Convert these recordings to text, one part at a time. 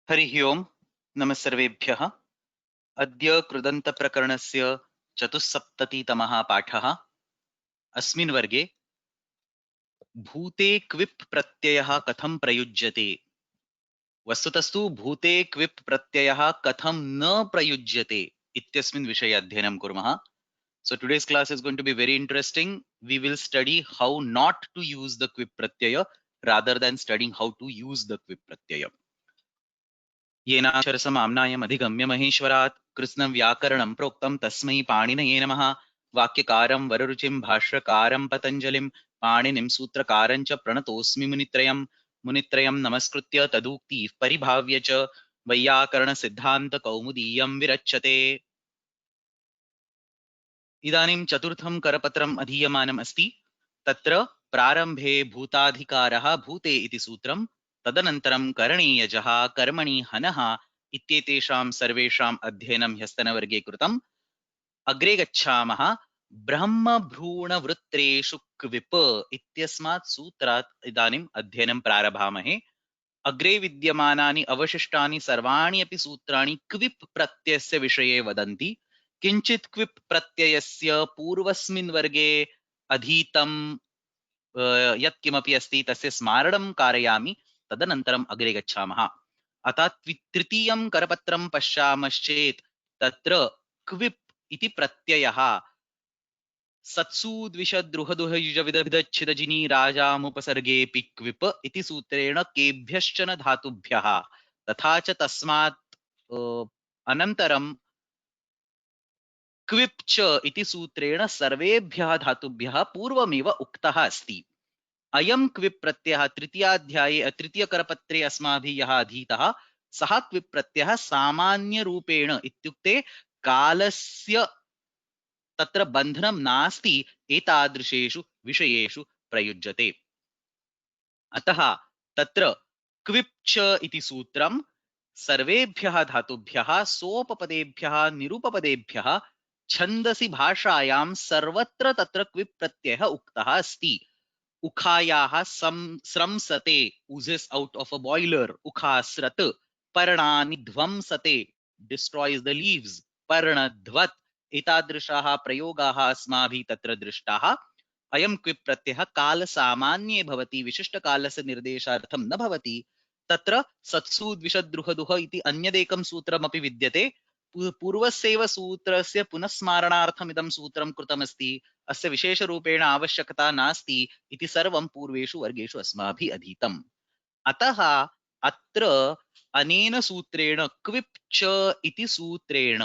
हरिः ओम् नमः सर्वेभ्यः। अद्य कृदन्तप्रकरणस्य चतुस्सप्ततितमः पाठः। अस्मिन् वर्गे भूते क्विप् प्रत्ययः कथं प्रयुज्यते। वस्तुतस्तु भूते क्विप् प्रत्ययः कथं न प्रयुज्यते इत्यस्मिन् विषये अध्ययनं कुर्मः। So today's class is going to be very interesting. We will study how not to use the quip pratyaya rather than studying how to use the quip pratyaya. येनाक्षरसमाम्नायम् अधिगम्य महेश्वरात् कृत्स्नं व्याकरणं प्रोक्तं तस्मै पाणिनये नमः। वाक्यकारं वररुचिं भाष्यकारं पतञ्जलिं पाणिनिं सूत्रकारं च प्रणतोऽस्मि मुनित्रयम्। मुनित्रयं नमस्कृत्य तदुक्तिः परिभाव्य च वैयाकरणसिद्धान्तकौमुदीयं विरच्यते। इदानीं चतुर्थं करपत्रम् अधीयमानम् अस्ति। तत्र प्रारम्भे भूताधिकारः भूते इति सूत्रं, तदनन्तरं करणीयजः कर्मणि हनः इत्येतेषां सर्वेषाम् अध्ययनं ह्यस्तनवर्गे कृतम्। अग्रे गच्छामः। ब्रह्मभ्रूणवृत्रेषु क्विप् इत्यस्मात् सूत्रात् इदानीम् अध्ययनं प्रारभामहे। अग्रे विद्यमानानि अवशिष्टानि सर्वाणि अपि सूत्राणि क्विप् प्रत्ययस्य विषये वदन्ति। किञ्चित् क्विप् प्रत्ययस्य पूर्वस्मिन् वर्गे अधीतं यत् किमपि अस्ति तस्य स्मारणं कारयामि, तदनन्तरम् अग्रे गच्छामः। अतः तृतीयं करपत्रं पश्यामश्चेत् तत्र क्विप् इति प्रत्ययः सत्सु द्विषद्रुहदुहयुजविदभिदच्छिदजिनी राजामुपसर्गेऽपि क्विप् इति सूत्रेण केभ्यश्चन धातुभ्यः तथा च तस्मात् अनन्तरं क्विप् च इति सूत्रेण सर्वेभ्यः धातुभ्यः पूर्वमेव उक्तः अस्ति। अयं क्विप् प्रत्ययः तृतीयाध्याये तृतीयकरपत्रे अस्माभिः यः अधीतः सः क्विप् प्रत्ययः सामान्यरूपेण इत्युक्ते कालस्य तत्र बन्धनं नास्ति एतादृशेषु विषयेषु प्रयुज्यते। अतः तत्र क्विप् च इति सूत्रं सर्वेभ्यः धातुभ्यः सोपपदेभ्यः निरुपपदेभ्यः छन्दसि भाषायां सर्वत्र तत्र क्विप् प्रत्ययः उक्तः अस्ति। उखायाः स्रंसते oozes out of a boiler उखास्रत् पर्णानि ध्वंसते destroys the leaves पर्णध्वत् एतादृशाः प्रयोगाः अस्माभिः तत्र दृष्टाः। अयं क्विप् प्रत्ययः कालसामान्ये भवति, विशिष्टकालस्य निर्देशार्थं न भवति। तत्र सत्सु द्विषद्रुहदुह इति अन्यदेकं सूत्रमपि विद्यते। पूर्वस्यैव सूत्रस्य पुनस्मारणार्थम् इदं सूत्रं कृतमस्ति। अस्य विशेषरूपेण आवश्यकता नास्ति इति सर्वं पूर्वेषु वर्गेषु अस्माभिः अधीतम्। अतः अत्र अनेन सूत्रेण क्विप् च इति सूत्रेण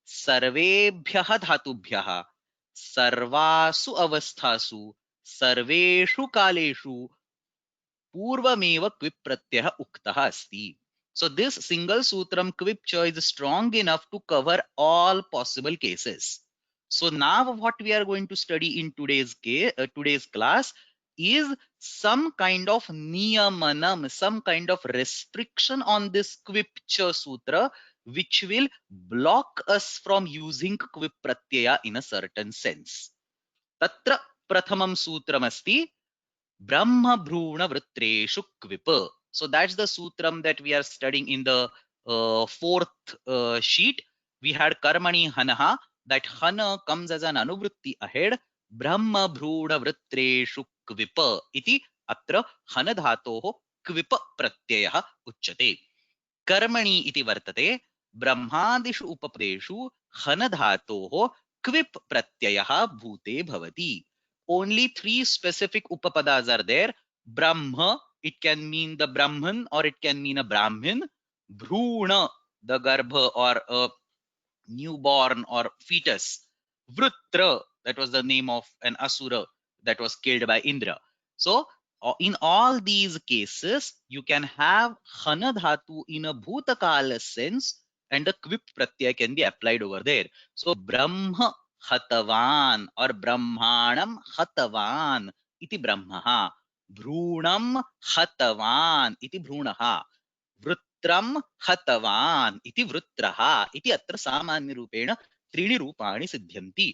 सर्वेभ्यः धातुभ्यः सर्वासु अवस्थासु सर्वेषु कालेषु पूर्वमेव क्विप् प्रत्ययः उक्तः अस्ति. So this single sutram quip cha is strong enough to cover all possible cases. So now what we are going to study in today's class is some kind of niyamanam, some kind of restriction on this quip cha sutra which will block us from using quip pratyaya in a certain sense. Tatra prathamam sutram asti Brahmabhrunavritreshu Kvipa. So that's the sutram that we are studying in the fourth sheet. We had Karmani Hanaha. That Hana comes as an anuvritti ahead. Brahmabhrunavritreshu Kvipa iti atra Hana dhatoho Kvipa pratyayah uchyate. Karmani iti vartate Brahmadishu upapadeshu Hana dhatoho Kvip pratyayah bhute bhavati. Only three specific upapadas are there. Brahma, it can mean the Brahman or it can mean a Brahmin. Bhruna, the garbha or a newborn or fetus. Vrutra, that was the name of an asura that was killed by Indra. So, in all these cases, you can have Hana dhatu in a bhutakala sense and a kvip pratyaya can be applied over there. So, Brahma hatavan or Brahmanam hatavan iti Brahmaha. Bhrunam hatavan iti Bhrunaha. वृत्रं हतवान् इति वृत्रः इति अत्र सामान्यरूपेण त्रीणि रूपाणि सिद्ध्यन्ति.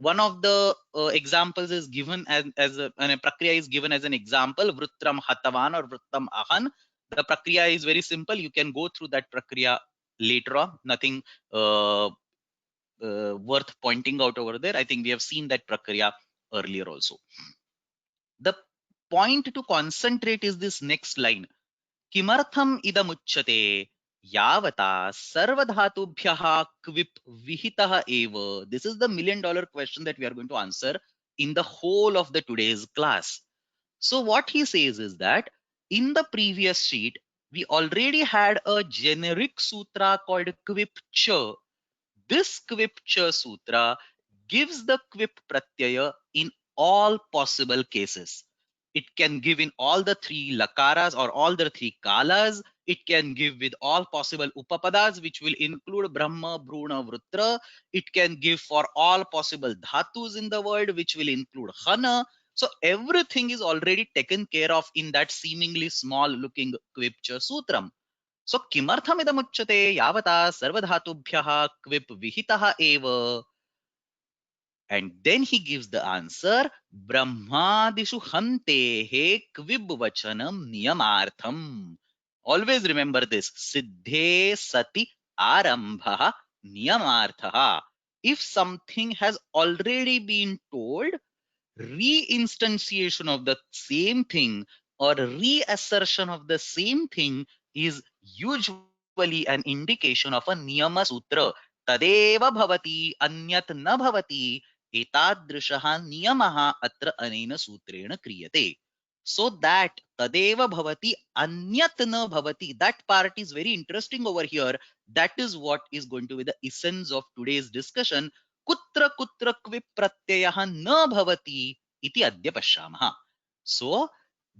One of the examples is given as a prakriya is given as an example, vrutram hatavan or vruttam ahan. The prakriya is very simple. You can go through that prakriya later on. Nothing worth pointing out over there. I think we have seen that prakriya earlier also. The point to concentrate is this next line. किमर्थम इदमुच्यते यावता सर्वधातुभ्यः क्विप विहितः एव. This is the $1,000,000 question that we are going to answer in the whole of the today's class. So what he says is that in the previous sheet we already had a generic sutra called quip cha. This quip cha sutra gives the quip pratyaya in all possible cases. It can give in all the three lakaras or all the three kalas. It can give with all possible upapadas, which will include Brahma, Bruna, Vrutra. It can give for all possible dhatus in the world, which will include Hana. So everything is already taken care of in that seemingly small looking Kvipcha Sutram. So किमर्थमिदमुच्यते यावता सर्वधातुभ्यः क्विप विहितः एव. And then he gives the answer, Brahmadishu hantehe kvibvachanam niyamartham. Always remember this. Siddhe sati arambha niyamarthaha. If something has already been told, reinstantiation of the same thing or reassertion of the same thing is usually an indication of a niyama sutra. Tadeva bhavati anyat na bhavati etadrishaha niyamaha atra anena sutrena kriyate. So that tadeva bhavati anyat na bhavati, that part is very interesting over here. That is what is going to be the essence of today's discussion. कुत्र कुत्र क्विप् प्रत्ययः न भवति इति अद्य पश्यामः. So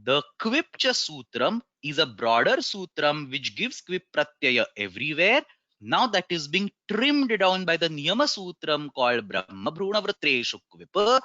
the kvipcha sutram is a broader sutram which gives kvip pratyaya everywhere. Now that is being trimmed down by the niyama sutram called brahma bruna vritreshu kvip.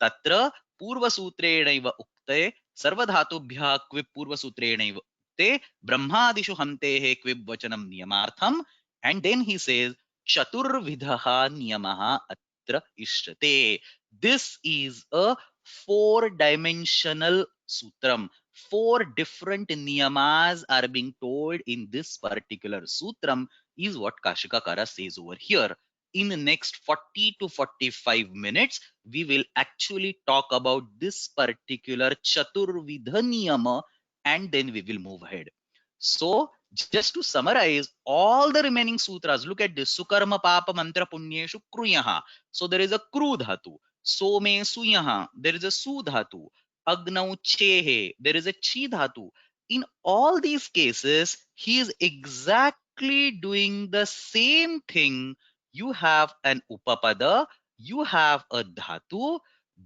Tatra purva sutrenaiva ukte sarvadhatubhyah kvip purva sutrenaiva ukte brahmadishu hantehe kvip vachanam niyamartham. And then he says chaturvidhaha niyamaha atra ishyate. This is a four-dimensional sutram. Four different niyamas are being told in this particular sutram is what Kashikakara says over here. In the next 40 to 45 minutes, we will actually talk about this particular Chaturvidha niyama and then we will move ahead. So just to summarize all the remaining sutras, look at this. Sukarma papa mantra punyeshu kruyaha. So there is a kru dhatu. Some suyaha, there is a su dhatu. Agnau chehe, there is a chi dhatu. In all these cases, he is exactly doing the same thing. You have an upapada, you have a dhatu.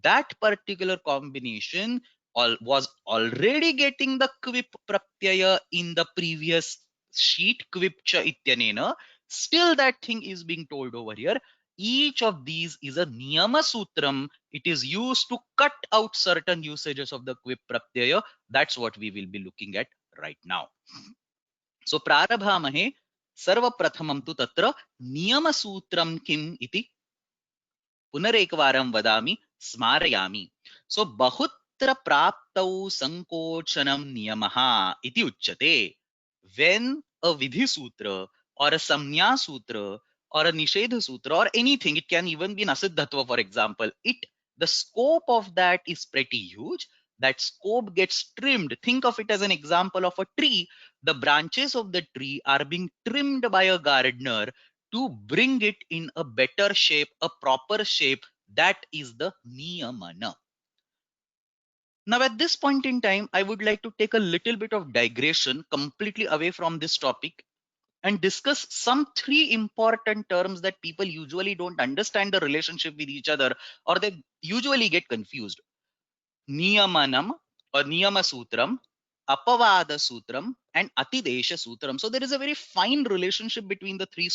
That particular combination was already getting the kvip pratyaya in the previous sheet, kvipcha ityanena. Still that thing is being told over here. Each of these is a niyama sutram. It is used to cut out certain usages of the kvip pratyaya. That's what we will be looking at right now. So prarabhamahe sarvapratamam tu tatra niyama sutram kim iti पुनरेकवारं वदामि स्मारयामि. So बहुत्र प्राप्तौ संकोचनम नियमः इति उच्यते. When a vidhi sutra or a samnya sutra or a nishedha sutra or anything, it can even be an asiddhatva, for example, the scope of that is pretty huge. That scope gets trimmed. Think of it as an example of a tree. The branches of the tree are being trimmed by a gardener to bring it in a better shape, a proper shape. That is the niyamana. Now, at this point in time, I would like to take a little bit of digression completely away from this topic and discuss some three important terms that people usually don't understand the relationship with each other, or they usually get confused. Niyamanam or Niyama Sutram, Apavada Sutram, and Atidesha Sutram. So there is a very fine relationship between the three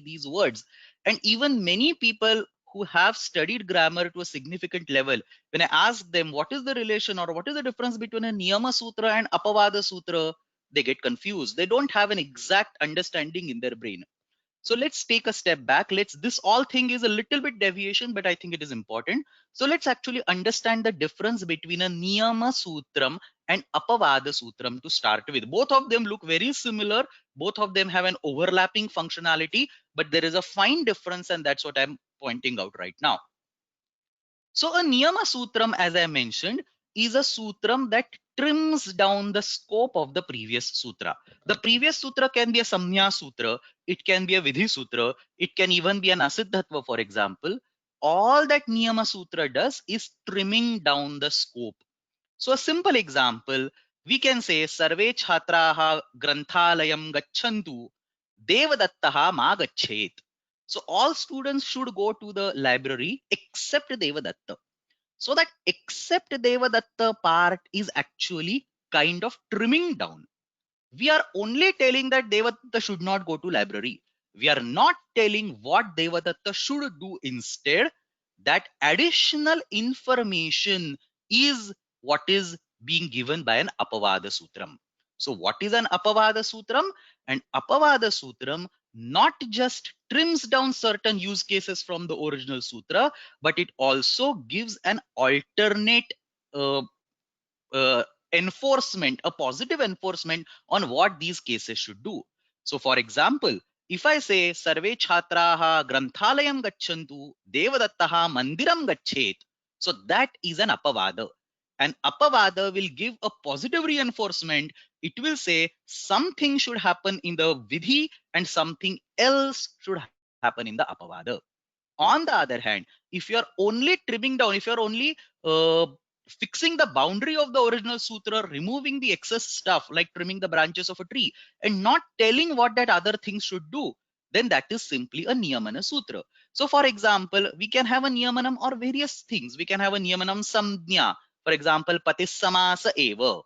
these words. And even many people who have studied grammar to a significant level, when I ask them what is the relation or what is the difference between a Niyama Sutra and Apavada Sutra, they get confused. They don't have an exact understanding in their brain. So let's take a step back. This all thing is a little bit deviation, but I think it is important. So let's actually understand the difference between a Niyama Sutram and Apavada Sutram to start with. Both of them look very similar. Both of them have an overlapping functionality, but there is a fine difference, and that's what I'm pointing out right now. So a Niyama Sutram, as I mentioned, is a sutram that trims down the scope of the previous sutra. The previous sutra can be a Samnya Sutra, it can be a Vidhi Sutra, it can even be an Asiddhatva, for example. All that Niyama Sutra does is trimming down the scope. So a simple example, we can say Sarve Chhatraha Granthalayam Gachantu Devadattaha Ma Gachet. So all students should go to the library except Devadatta. So that except Devadatta part is actually kind of trimming down. We are only telling that Devadatta should not go to library. We are not telling what Devadatta should do instead. That additional information is what is being given by an Apavada Sutram. So what is an Apavada Sutram? An Apavada Sutram not just trims down certain use cases from the original sutra, but it also gives an alternate uh, uh, enforcement, a positive enforcement on what these cases should do. So for example, if I say Sarve Chhatraha Granthalayam Gacchantu Devadattaha Mandiram Gacchet, so that is an Apavada. An Apavada will give a positive reinforcement. It will say something should happen in the Vidhi and something else should happen in the Apavada. On the other hand, if you're only trimming down, if you're only uh, fixing the boundary of the original sutra, removing the excess stuff like trimming the branches of a tree and not telling what that other things should do, then that is simply a Niyamana Sutra. So for example, we can have a Niyamanam or various things. We can have a Niyamanam Samjna. For example, Patis Samasa Eva.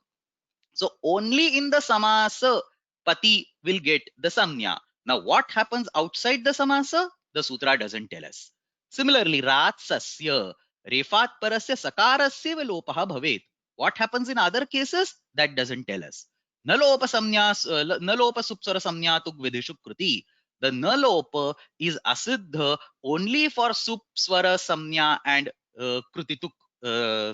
So only in the samasa pati will get the samnya. Now what happens outside the samasa? The sutra doesn't tell us. Similarly, ratsasya, refat parasya sakarasya velopaha bhavet. What happens in other cases? That doesn't tell us. Nalopa samnyas, nalopa supsara samnyatuk vidhishu kruti. The nalopa is asiddha only for supswara samnya and krutituk,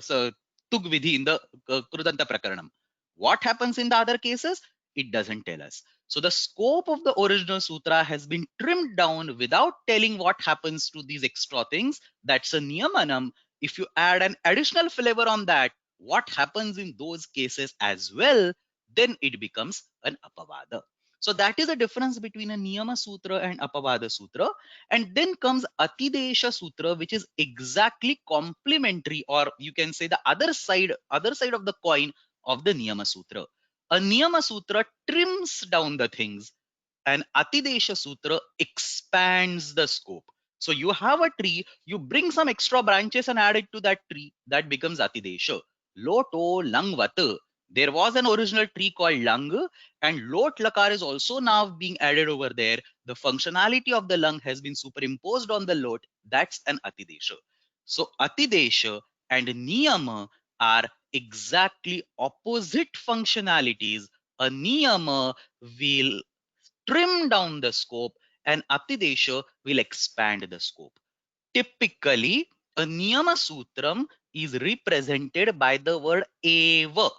so tuk vidhi in the krudanta prakaranam. What happens in the other cases? It doesn't tell us. So the scope of the original sutra has been trimmed down without telling what happens to these extra things. That's a niyamanam. If you add an additional flavor on that, what happens in those cases as well, then it becomes an apavada. So that is the difference between a Niyama Sutra and Apavada Sutra. And then comes Atidesha Sutra, which is exactly complementary, or you can say the other side of the coin of the Niyama Sutra. A Niyama Sutra trims down the things, and Atidesha Sutra expands the scope. So you have a tree, you bring some extra branches and add it to that tree, that becomes Atidesha. Loto Langvat. There was an original tree called Lang, and Lot Lakar is also now being added over there. The functionality of the Lang has been superimposed on the Lot. That's an Atidesha. So Atidesha and Niyama are exactly opposite functionalities. A Niyama will trim down the scope and Atidesha will expand the scope. Typically, a Niyama Sutram is represented by the word Eva.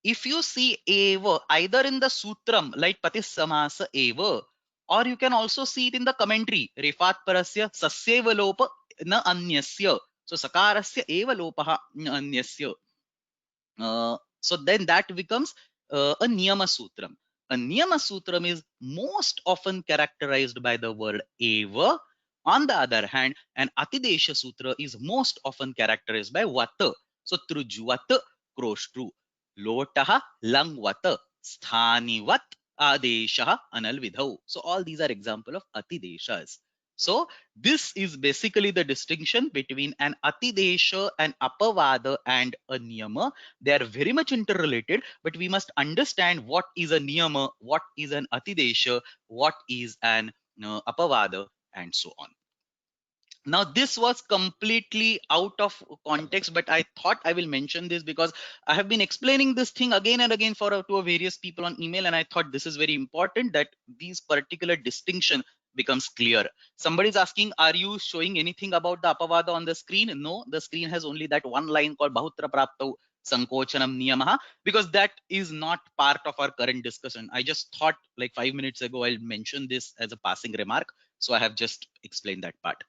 If you see Eva either in the Sutram like Patis Samasa Eva, or you can also see it in the commentary, Refat Parasya Sasyeva Lopa na Anyasya. So Sakarasya Eva Lopaha na Anyasya. So then that becomes a Niyama Sutram. A Niyama Sutram is most often characterized by the word Eva. On the other hand, an Atidesha Sutra is most often characterized by Vata. So Trujvata, Kroštru, Lotaha, Langvata, Sthanivat, Adeshaha, Analvidhau. So all these are example of Atideshas. So this is basically the distinction between an Atidesha, an Apavada, and a Niyama. They are very much interrelated, but we must understand what is a Niyama, what is an Atidesha, what is an Apavada, and so on. Now this was completely out of context, but I thought I will mention this because I have been explaining this thing again and again to various people on email, and I thought this is very important that these particular distinction becomes clear. Somebody is asking, are you showing anything about the Apavada on the screen? No, the screen has only that one line called Bahutra Praptau. Sankochanam niyamah, because that is not part of our current discussion. I just thought like 5 minutes ago I'll mention this as a passing remark, so I have just explained that part.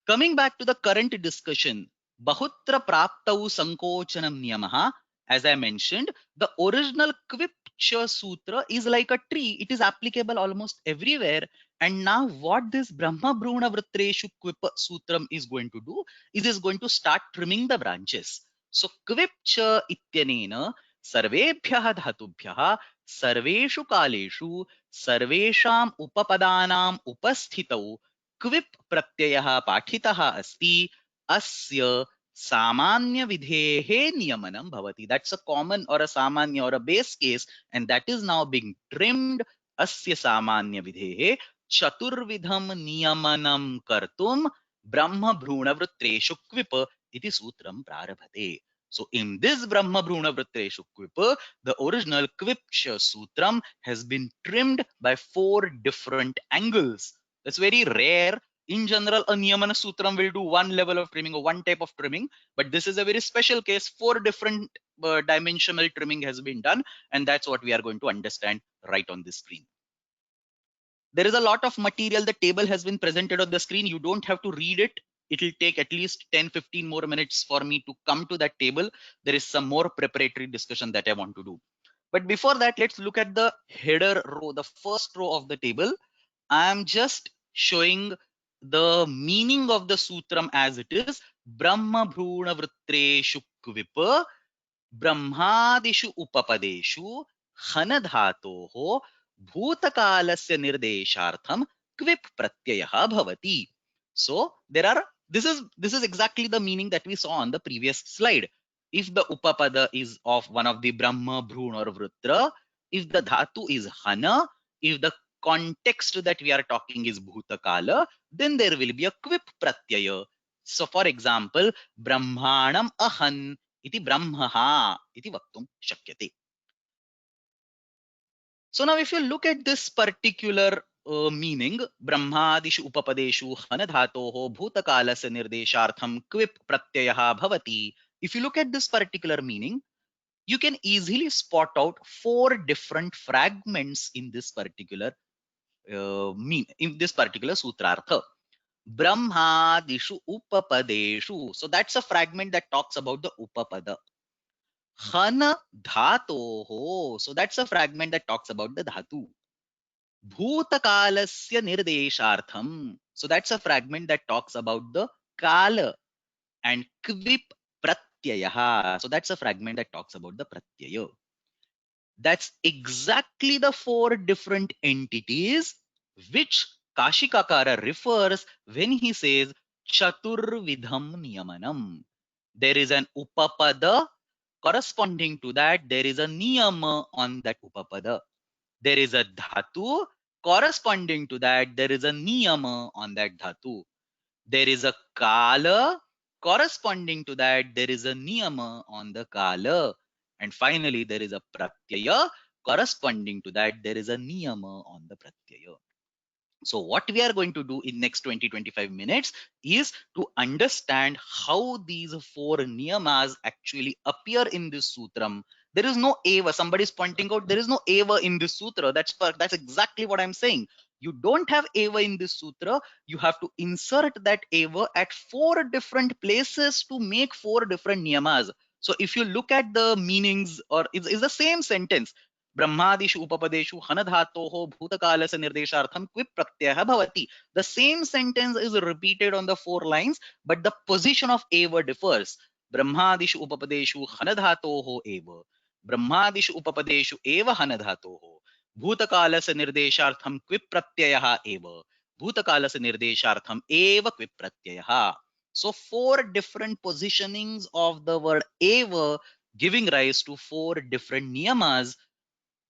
Coming back to the current discussion, Bahutra Praptau Sankochanam Niyamaha, as I mentioned, the original Kvipcha Sutra is like a tree. It is applicable almost everywhere. And now what this Brahma Bruna Vritreshu Kvipa Sutram is going to do is going to start trimming the branches. So Kvipcha Ityanena Sarvebhyah Dhatubhyah Sarveshu Kaleshu Sarvesham Upapadanam Upasthitau क्विप प्रत्ययः पाठितः अस्ति अस्य सामान्य विधेः नियमनं भवति. That's a common or a samanya or a base case, and that is now being trimmed. अस्य सामान्य विधेः चतुर्विधं नियमनं कर्तुं ब्रह्म भ्रूणवृत्तेषु क्विप इति सूत्रं प्रारभते. So in this Brahma Bruna Vrittreshu Kvipa, the original Kvipsha Sutram has been trimmed by 4 different angles. That's very rare. In general, a Niyamana Sutram will do one level of trimming or one type of trimming, but this is a very special case. 4 different dimensional trimming has been done, and that's what we are going to understand right on this screen. There is a lot of material. The table has been presented on the screen. You don't have to read it. It will take at least 10-15 more minutes for me to come to that table. There is some more preparatory discussion that I want to do. But before that, let's look at the header row, the first row of the table. I am just showing the meaning of the sutram as it is. Brahma Bhruna Vrittreshu Kvipa Brahmadishu Upapadeshu Hanadhatoho Bhutakalasya Nirdeshartham Kvip Pratyayah Bhavati. So there are this is exactly the meaning that we saw on the previous slide. If the Upapada is of one of the Brahma, Bhruna or Vritra, if the Dhatu is Hana, if the context that we are talking is Bhutakala, then there will be a Kvip Pratyaya. So for example, Brahmanam Ahan iti Brahmaha iti vaktum shakyate. So now if you look at this particular meaning, Brahmadishu Upapadeshu Hanadhatoho Bhutakalasya Nirdeshartham Kvip Pratyayah Bhavati. If you look at this particular meaning, you can easily spot out 4 different fragments in this particular in this particular sutrartha. Brahmadishu Upapadeshu. So that's a fragment that talks about the Upapada. Hana dhatoho. So that's a fragment that talks about the dhatu. Bhutakalasya nirdeshartham. So that's a fragment that talks about the kala. And kvip pratyayaha. So that's a fragment that talks about the pratyaya. That's exactly the 4 different entities which Kashikakara refers when he says Chaturvidham Niyamanam. There is an Upapada. Corresponding to that, there is a niyama on that upapada. There is a dhatu. Corresponding to that, there is a niyama on that dhatu. There is a kala. Corresponding to that, there is a niyama on the kala. And finally, there is a pratyaya. Corresponding to that, there is a niyama on the pratyaya. So what we are going to do in next 20-25 minutes is to understand how these 4 niyamas actually appear in this sutram. There is no eva. Somebody is pointing out there is no eva in this sutra. That's exactly what I'm saying. You don't have eva in this sutra. You have to insert that eva at 4 different places to make 4 different niyamas. So if you look at the meanings, or it's the same sentence. Brahmadishu Upapadeshu Hanadhatoho Bhutakalasa Nirdeshartham Kvip Pratyayah Bhavati. The same sentence is repeated on the 4 lines, but the position of eva differs. Brahmadishu Upapadeshu Hanadhatoho eva. Brahmadishu Upapadeshu eva Hanadhatoho. Bhutakalasa Nirdeshartham Kvip Pratyayah eva. Bhutakalasa Nirdeshartham eva Kvip Pratyayah. So 4 different positionings of the word eva giving rise to 4 different niyamas.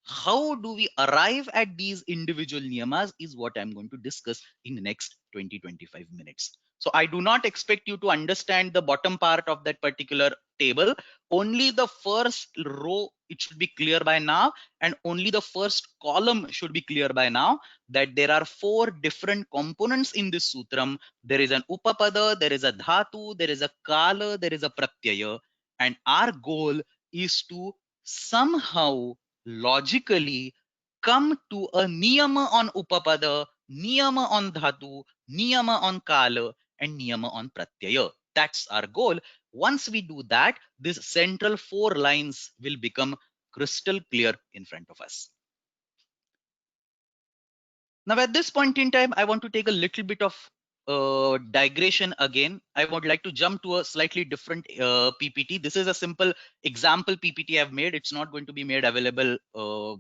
How do we arrive at these individual niyamas is what I'm going to discuss in the next 20-25 minutes. So I do not expect you to understand the bottom part of that particular table. Only the first row, it should be clear by now, and only the first column should be clear by now, that there are 4 different components in this sutram. There is an upapada, there is a dhatu, there is a kala, there is a pratyaya. And our goal is to somehow logically come to a niyama on upapada, niyama on dhatu, niyama on kala, and niyama on pratyaya. That's our goal. Once we do that, these central four lines will become crystal clear in front of us. Now, at this point in time, I want to take a little bit of digression again. I would like to jump to a slightly different PPT. This is a simple example PPT I've made. It's not going to be made available on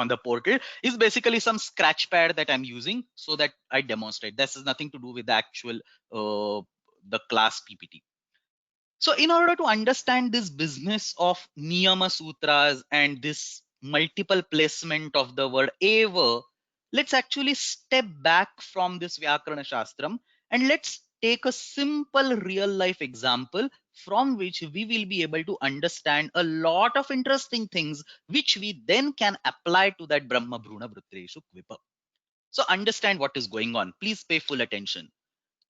the portal. It's basically some scratch pad that I'm using so that I demonstrate. This has nothing to do with the actual the class PPT. So in order to understand this business of Niyama Sutras and this multiple placement of the word eva, let's actually step back from this Vyakarana Shastram and let's take a simple real life example from which we will be able to understand a lot of interesting things which we then can apply to that Brahma Bruna Vrutreshu Kvipa. So understand what is going on. Please pay full attention.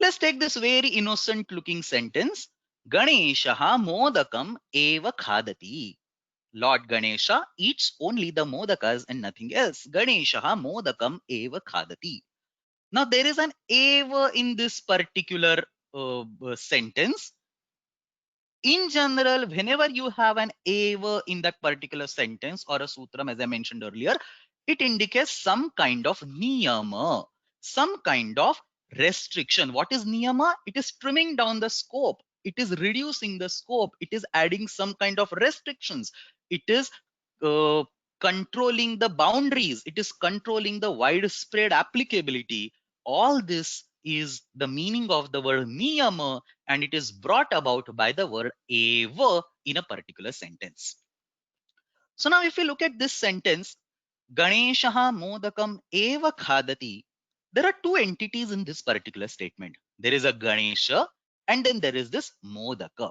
Let's take this very innocent looking sentence. Ganeshaha modakam eva khadati. Lord Ganesha eats only the modakas and nothing else. Ganeshaha modakam eva khadati. Now there is an eva in this particular sentence. In general, whenever you have an eva in that particular sentence or a sutram, as I mentioned earlier, it indicates some kind of niyama, some kind of restriction. What is niyama? It is trimming down the scope. It is reducing the scope. It is adding some kind of restrictions. It is uh, controlling the boundaries. It is controlling the widespread applicability. All this is the meaning of the word niyama, and it is brought about by the word eva in a particular sentence. So now if you look at this sentence, Ganeshaha modakam eva khadati, there are two entities in this particular statement. There is a Ganesha and then there is this modaka.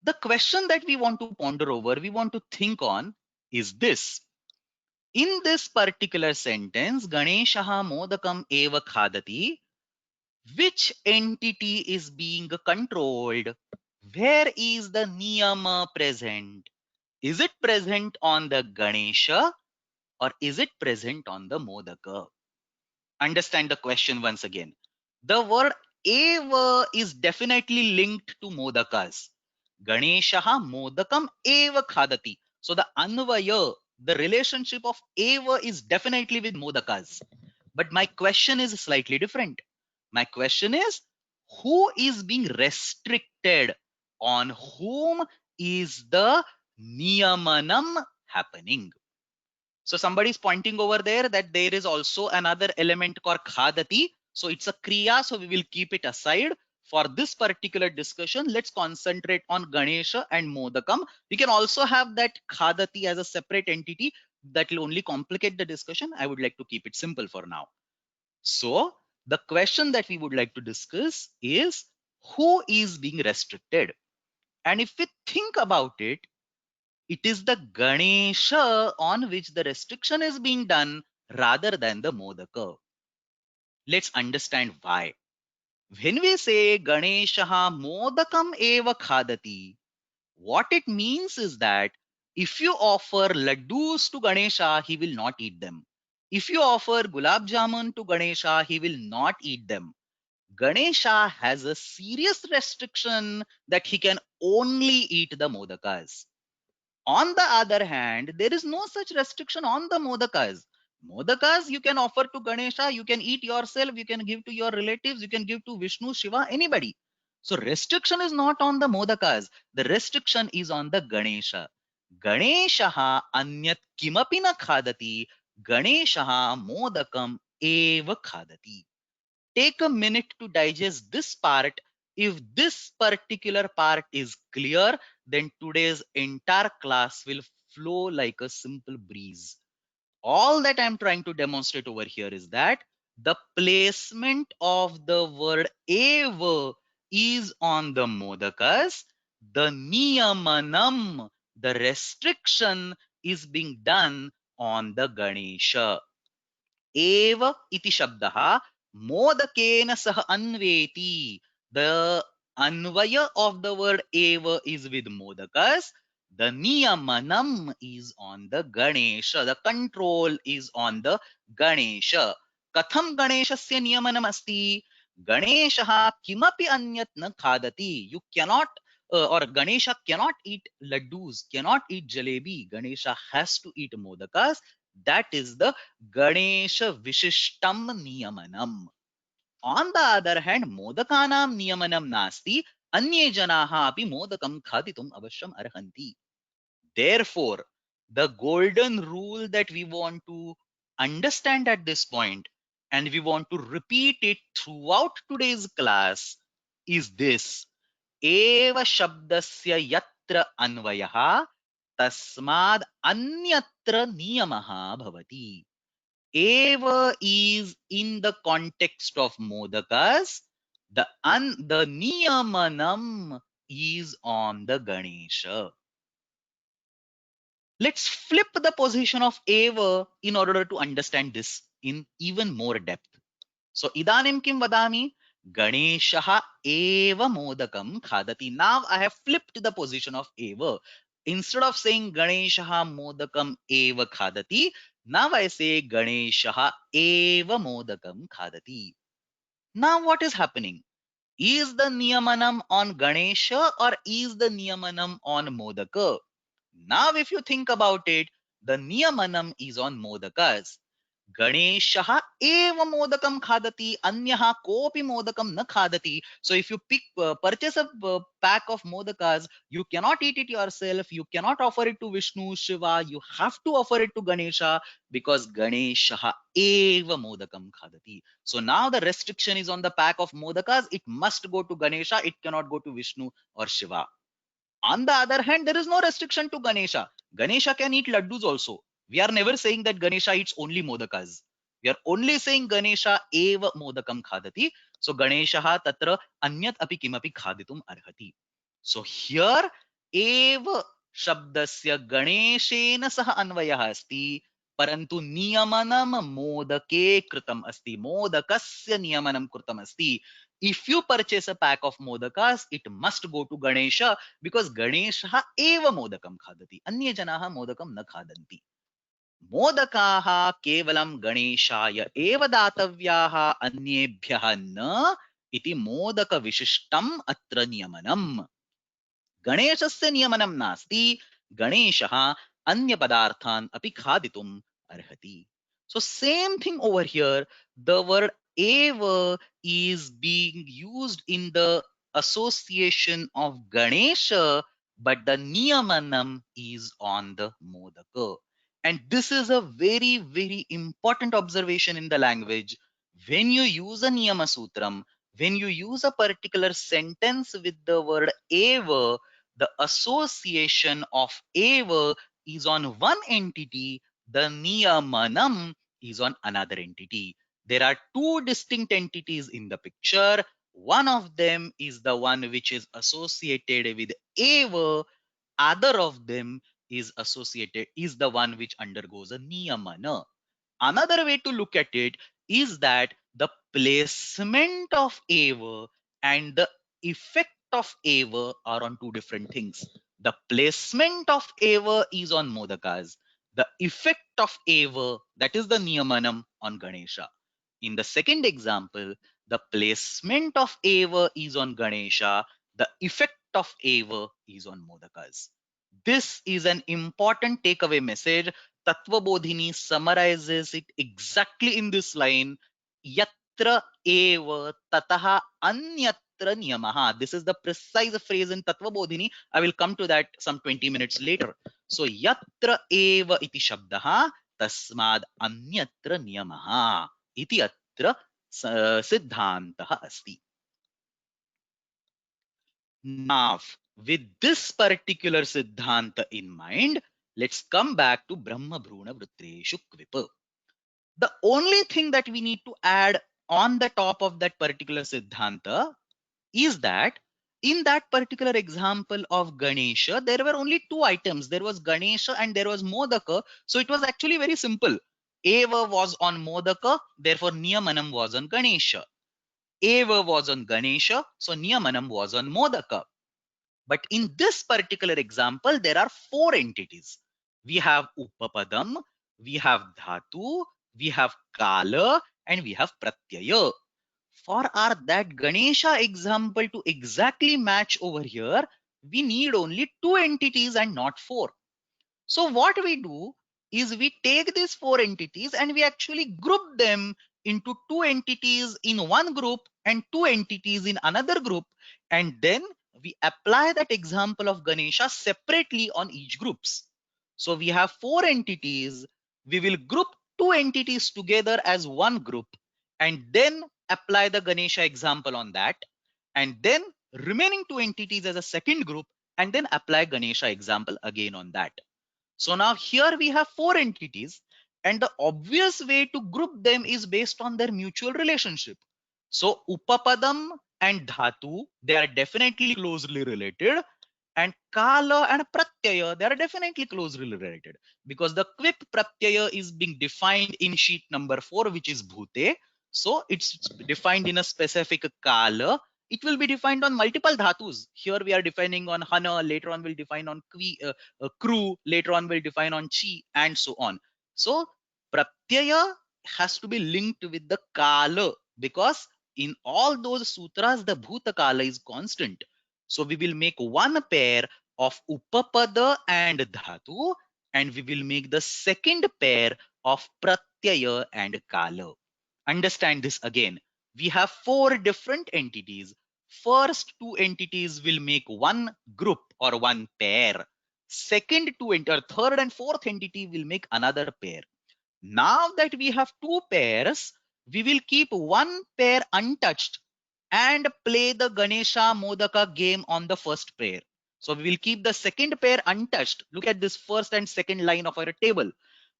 The question that we want to ponder over, we want to think on is this. In this particular sentence, Ganeshaha modakam eva khadati, which entity is being controlled? Where is the niyama present? Is it present on the Ganesha or is it present on the Modaka? Understand the question once again. The word eva is definitely linked to Modakas. Ganeshaha Modakam eva khadati. So the Anvaya, the relationship of eva is definitely with Modakas. But my question is slightly different. My question is, who is being restricted? On whom is the niyamanam happening? So somebody is pointing over there that there is also another element called khadati. So it's a kriya. So we will keep it aside. For this particular discussion, let's concentrate on Ganesha and Modakam. We can also have that khadati as a separate entity that will only complicate the discussion. I would like to keep it simple for now. So the question that we would like to discuss is, who is being restricted? And if we think about it, it is the Ganesha on which the restriction is being done rather than the Modaka. Let's understand why. When we say Ganeshaha Modakam eva khadati, what it means is that if you offer laddus to Ganesha, he will not eat them. If you offer gulab jamun to Ganesha, he will not eat them. Ganesha has a serious restriction that he can only eat the modakas. On the other hand, there is no such restriction on the modakas. Modakas you can offer to Ganesha, you can eat yourself, you can give to your relatives, you can give to Vishnu, Shiva, anybody. So restriction is not on the modakas. The restriction is on the Ganesha. Ganeshaha anyat kimapi na khadati. Ganeshaha modakam eva khadati. Take a minute to digest this part. If this particular part is clear, then today's entire class will flow like a simple breeze. All that I'm trying to demonstrate over here is that the placement of the word eva is on the modakas. The niyamanam, the restriction, is being done on the Ganesha. Eva iti shabdaha modakena sah anveti. The anvaya of the word eva is with modakas, the niyamanam is on the Ganesha. The control is on the Ganesha. Katham Ganeshasya niyamanam asti? Ganesha kimapi anyat na khadati. You cannot or Ganesha cannot eat laddus, cannot eat jalebi. Ganesha has to eat modakas. That is the Ganesha Vishishtam Niyamanam. On the other hand, modakanam niyamanam nasti, अन्ये जनाः अपि मोदकं खादितुम् अवश्यम् अर्हन्ति. Therefore, the golden rule that we want to understand at this point, and we want to repeat it throughout today's class, is this: eva shabdasya yatra anvayah tasmad anyatra niyamah bhavati. Eva is in the context of modakas. The niyamanam is on the Ganesha. Let's flip the position of eva in order to understand this in even more depth. So idanim kim vadami? Ganeshah eva modakam khadati. Now I have flipped the position of eva. Instead of saying Ganeshah modakam eva khadati, now I say Ganeshah eva modakam khadati. Now what is happening? Is the niyamanam on Ganesha or is the niyamanam on modaka? Now if you think about it, the niyamanam is on modakas. Ganeshah eva modakam khadati, anyaha kopi modakam na khadati. So if you purchase a pack of modakas, you cannot eat it yourself. You cannot offer it to Vishnu, Shiva. You have to offer it to Ganesha because Ganeshah eva modakam khadati. So now the restriction is on the pack of modakas. It must go to Ganesha. It cannot go to Vishnu or Shiva. On the other hand, there is no restriction to Ganesha. Ganesha can eat laddus also. We are never saying that Ganesha eats only modakas. We are only saying Ganesha eva modakam khadati. So Ganesha tatra anyat api kimapi khaditum arhati. So here eva shabdasya Ganeshena sah anvayah asti. Parantu niyamanam modake kritam asti. Modakasya niyamanam kritam asti. If you purchase a pack of modakas, it must go to Ganesha because Ganesha eva modakam khadati. Anye janaha modakam na khadanti. Modakaha kevalam Ganeshaya eva datavyaha anyebhyah na iti modaka vishishtam atra niyamanam. Ganeshasya niyamanam nasti. Ganesha anya padarthan api khaditum arhati. So same thing over here. The word eva is being used in the association of Ganesha, but the niyamanam is on the modaka. And this is a very, very important observation in the language. When you use a niyama sutram, when you use a particular sentence with the word eva, the association of eva is on one entity, the niyamanam is on another entity. There are two distinct entities in the picture. One of them is the one which is associated with eva. Other of them is the one which undergoes a niyamana. Another way to look at it is that the placement of eva and the effect of eva are on two different things. The placement of eva is on modakas. The effect of eva, that is the niyamanam, on Ganesha. In the second example, the placement of eva is on Ganesha. The effect of eva is on modakas. This is an important takeaway message. Tattvabodhini summarizes it exactly in this line. Yatra eva tataha anyatra niyamaha. This is the precise phrase in Tattvabodhini. I will come to that some 20 minutes later. So yatra eva iti shabdaha tasmad anyatra niyamaha iti atra siddhantah asti. Now, with this particular Siddhanta in mind, let's come back to Brahma Bhruna Vrutreshu Kvipa. The only thing that we need to add on the top of that particular Siddhanta is that in that particular example of Ganesha, there were only two items. There was Ganesha and there was Modaka. So it was actually very simple. Eva was on Modaka, therefore Niyamanam was on Ganesha. Eva was on Ganesha, so Niyamanam was on Modaka. But in this particular example, there are four entities. We have Upapadam, we have Dhatu, we have Kala, and we have Pratyaya. For our that Ganesha example to exactly match over here, we need only two entities and not four. So what we do is we take these four entities and we actually group them into two entities in one group and two entities in another group. And then we apply that example of Ganesha separately on each groups. So we have four entities. We will group two entities together as one group and then apply the Ganesha example on that. And then remaining two entities as a second group and then apply Ganesha example again on that. So now here we have four entities, and the obvious way to group them is based on their mutual relationship. So Upapadam and Dhatu, they are definitely closely related, and Kala and Pratyaya, they are definitely closely related because the Kvip Pratyaya is being defined in sheet number 4, which is Bhute. So it's defined in a specific Kala. It will be defined on multiple dhatus. Here we are defining on Hana, later on we'll define on Kru, later on we'll define on Chi, and so on. So Pratyaya has to be linked with the Kala because in all those sutras, the Bhuta Kala is constant. So we will make one pair of Upapada and Dhatu, and we will make the second pair of Pratyaya and Kala. Understand this again. We have four different entities. First two entities will make one group or one pair. Second two or third and fourth entity will make another pair. Now that we have two pairs, we will keep one pair untouched and play the Ganesha Modaka game on the first pair. So we will keep the second pair untouched. Look at this first and second line of our table.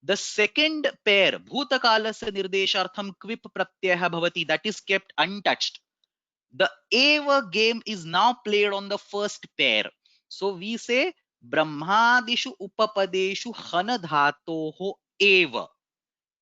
The second pair, Bhutakalasya Nirdeshartham Kvip Pratyaya Bhavati, that is kept untouched. The Eva game is now played on the first pair. So we say Brahmadishu Upapadeshu Hanadhatoho Eva.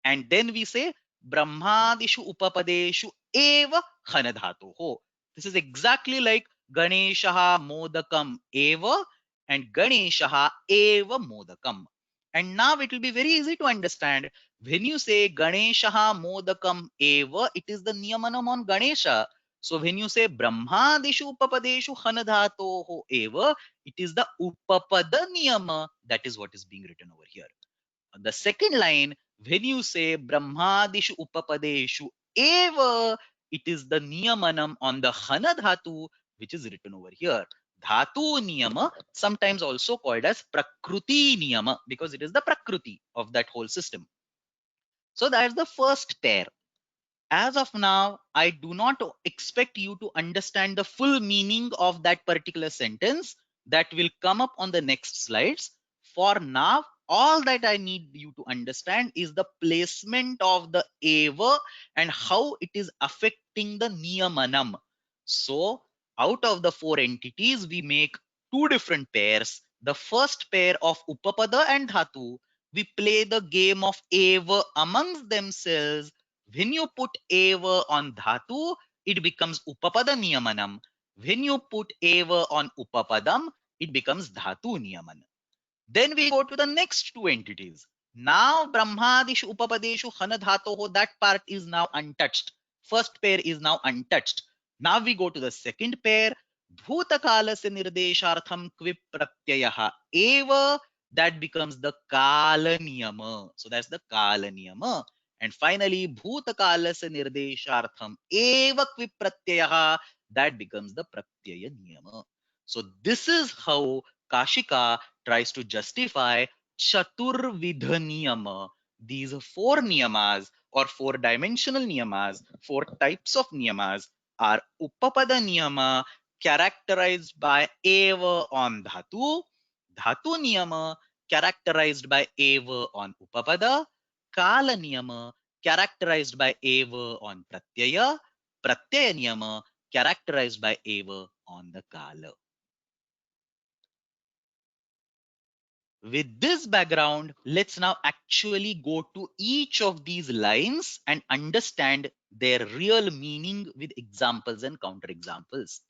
And then we say Brahmadishu Upapadeshu Eva Hanadhatoho. This is exactly like Ganeshaha Modakam Eva and Ganeshaha Eva Modakam. And now it will be very easy to understand. When you say Ganeshaha Modakam Eva, it is the Niyamanam on Ganesha. So when you say Brahmadishu Upapadeshu Hanadhatoho Eva, it is the Upapada Niyama. That is what is being written over here. The second line, when you say Brahmadishu Upapadeshu Eva, it is the Niyamanam on the Hana Dhatu, which is written over here. Dhatu Niyama, sometimes also called as Prakruti Niyama, because it is the Prakruti of that whole system. So that's the first pair. As of now, I do not expect you to understand the full meaning of that particular sentence. That will come up on the next slides. For now, all that I need you to understand is the placement of the eva and how it is affecting the niyamanam. So out of the four entities, we make two different pairs. The first pair of Upapada and Dhatu, we play the game of eva amongst themselves. When you put eva on Dhatu, it becomes Upapada Niyamanam. When you put eva on Upapadam, it becomes Dhatu Niyaman. Then we go to the next two entities. Now Brahmadishu Upapadeshu Hanadhatoho, that part is now untouched. First pair is now untouched. Now we go to the second pair. Bhutakalasya Nirdeshartham Kvip Pratyayaha Eva, that becomes the Kala Niyama. So that's the Kala Niyama. And finally, Bhutakalasya Nirdeshartham Eva Kvip Pratyayaha, that becomes the Pratyaya Niyama. So this is how Kashika tries to justify Chaturvidha Niyama. These four niyamas or four dimensional niyamas, four types of niyamas are Upapada Niyama characterized by Eva on Dhatu, Dhatu Niyama characterized by Eva on Upapada, Kala Niyama characterized by Eva on Pratyaya, Pratyaya Niyama characterized by Eva on the Kala. With this background, let's now actually go to each of these lines and understand their real meaning with examples and counterexamples.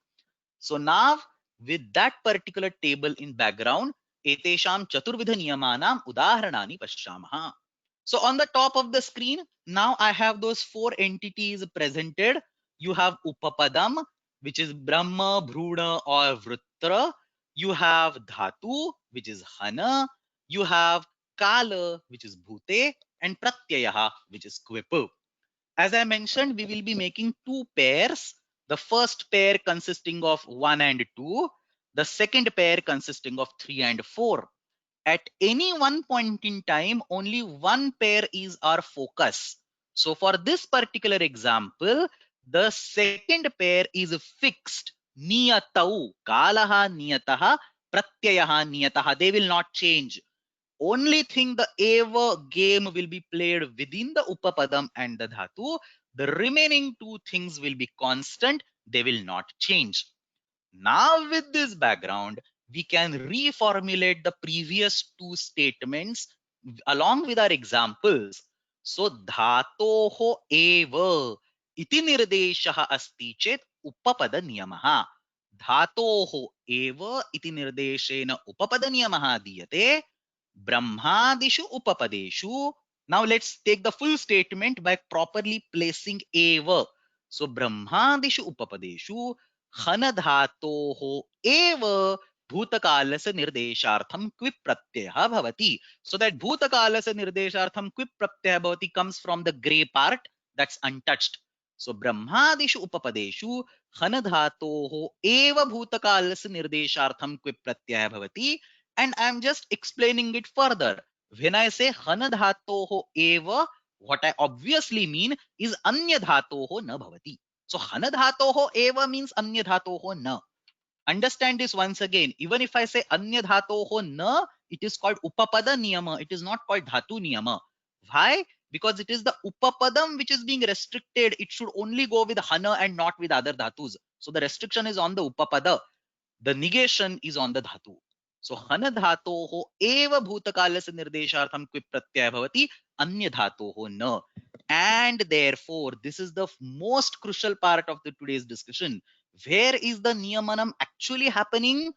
So now, with that particular table in background, etesham chaturvidha niyamanam udaharanani pashyamah. So on the top of the screen, now I have those four entities presented. You have Upapadam, which is Brahma, Bhruna, or Vrutra. You have Dhatu, which is Hana. You have Kala, which is Bhute, and Pratyayaha, which is Kvipu. As I mentioned, we will be making two pairs. The first pair consisting of 1 and 2. The second pair consisting of 3 and 4. At any one point in time, only one pair is our focus. So for this particular example, the second pair is fixed. Niyatau, kalaha niyataha, pratyayaha niyataha. They will not change. Only thing, the eva game will be played within the upapadam and the dhatu. The remaining two things will be constant. They will not change. Now, with this background, we can reformulate the previous two statements along with our examples. So, dhatoho eva iti nirdeshaha asti chet upapada niyamaha. Dhatoho eva iti nirdeshena upapada niyamaha diyate brahmadishu upapadeshu. Now, let's take the full statement by properly placing eva. So, brahmadishu upapadeshu खन धातोः एव भूतकालस्य निर्देशार्थं क्विप् प्रत्ययः भवति. So that भूतकालस्य निर्देशार्थं क्विप् प्रत्ययः भवति comes from the gray part that's untouched. So ब्रह्मादिषु उपपदेषु खन धातोः एव भूतकालस्य निर्देशार्थं क्विप् प्रत्ययः भवति. And I'm just explaining it further. When I say खन धातोः एव, what I obviously mean is अन्य धातोः न भवति. So hana dhatoho eva means anya dhatoho na. Understand this once again. Even if I say anya dhatoho na, it is called upapada niyama. It is not called dhatu niyama. Why? Because it is the upapadam which is being restricted. It should only go with hana and not with other dhatus. So the restriction is on the upapada. The negation is on the dhatu. So hana dhatoho eva bhutakalasya nirdeshartham quip pratyaya bhavati anya dhatoho na. And therefore, this is the most crucial part of the today's discussion. Where is the niyamanam actually happening?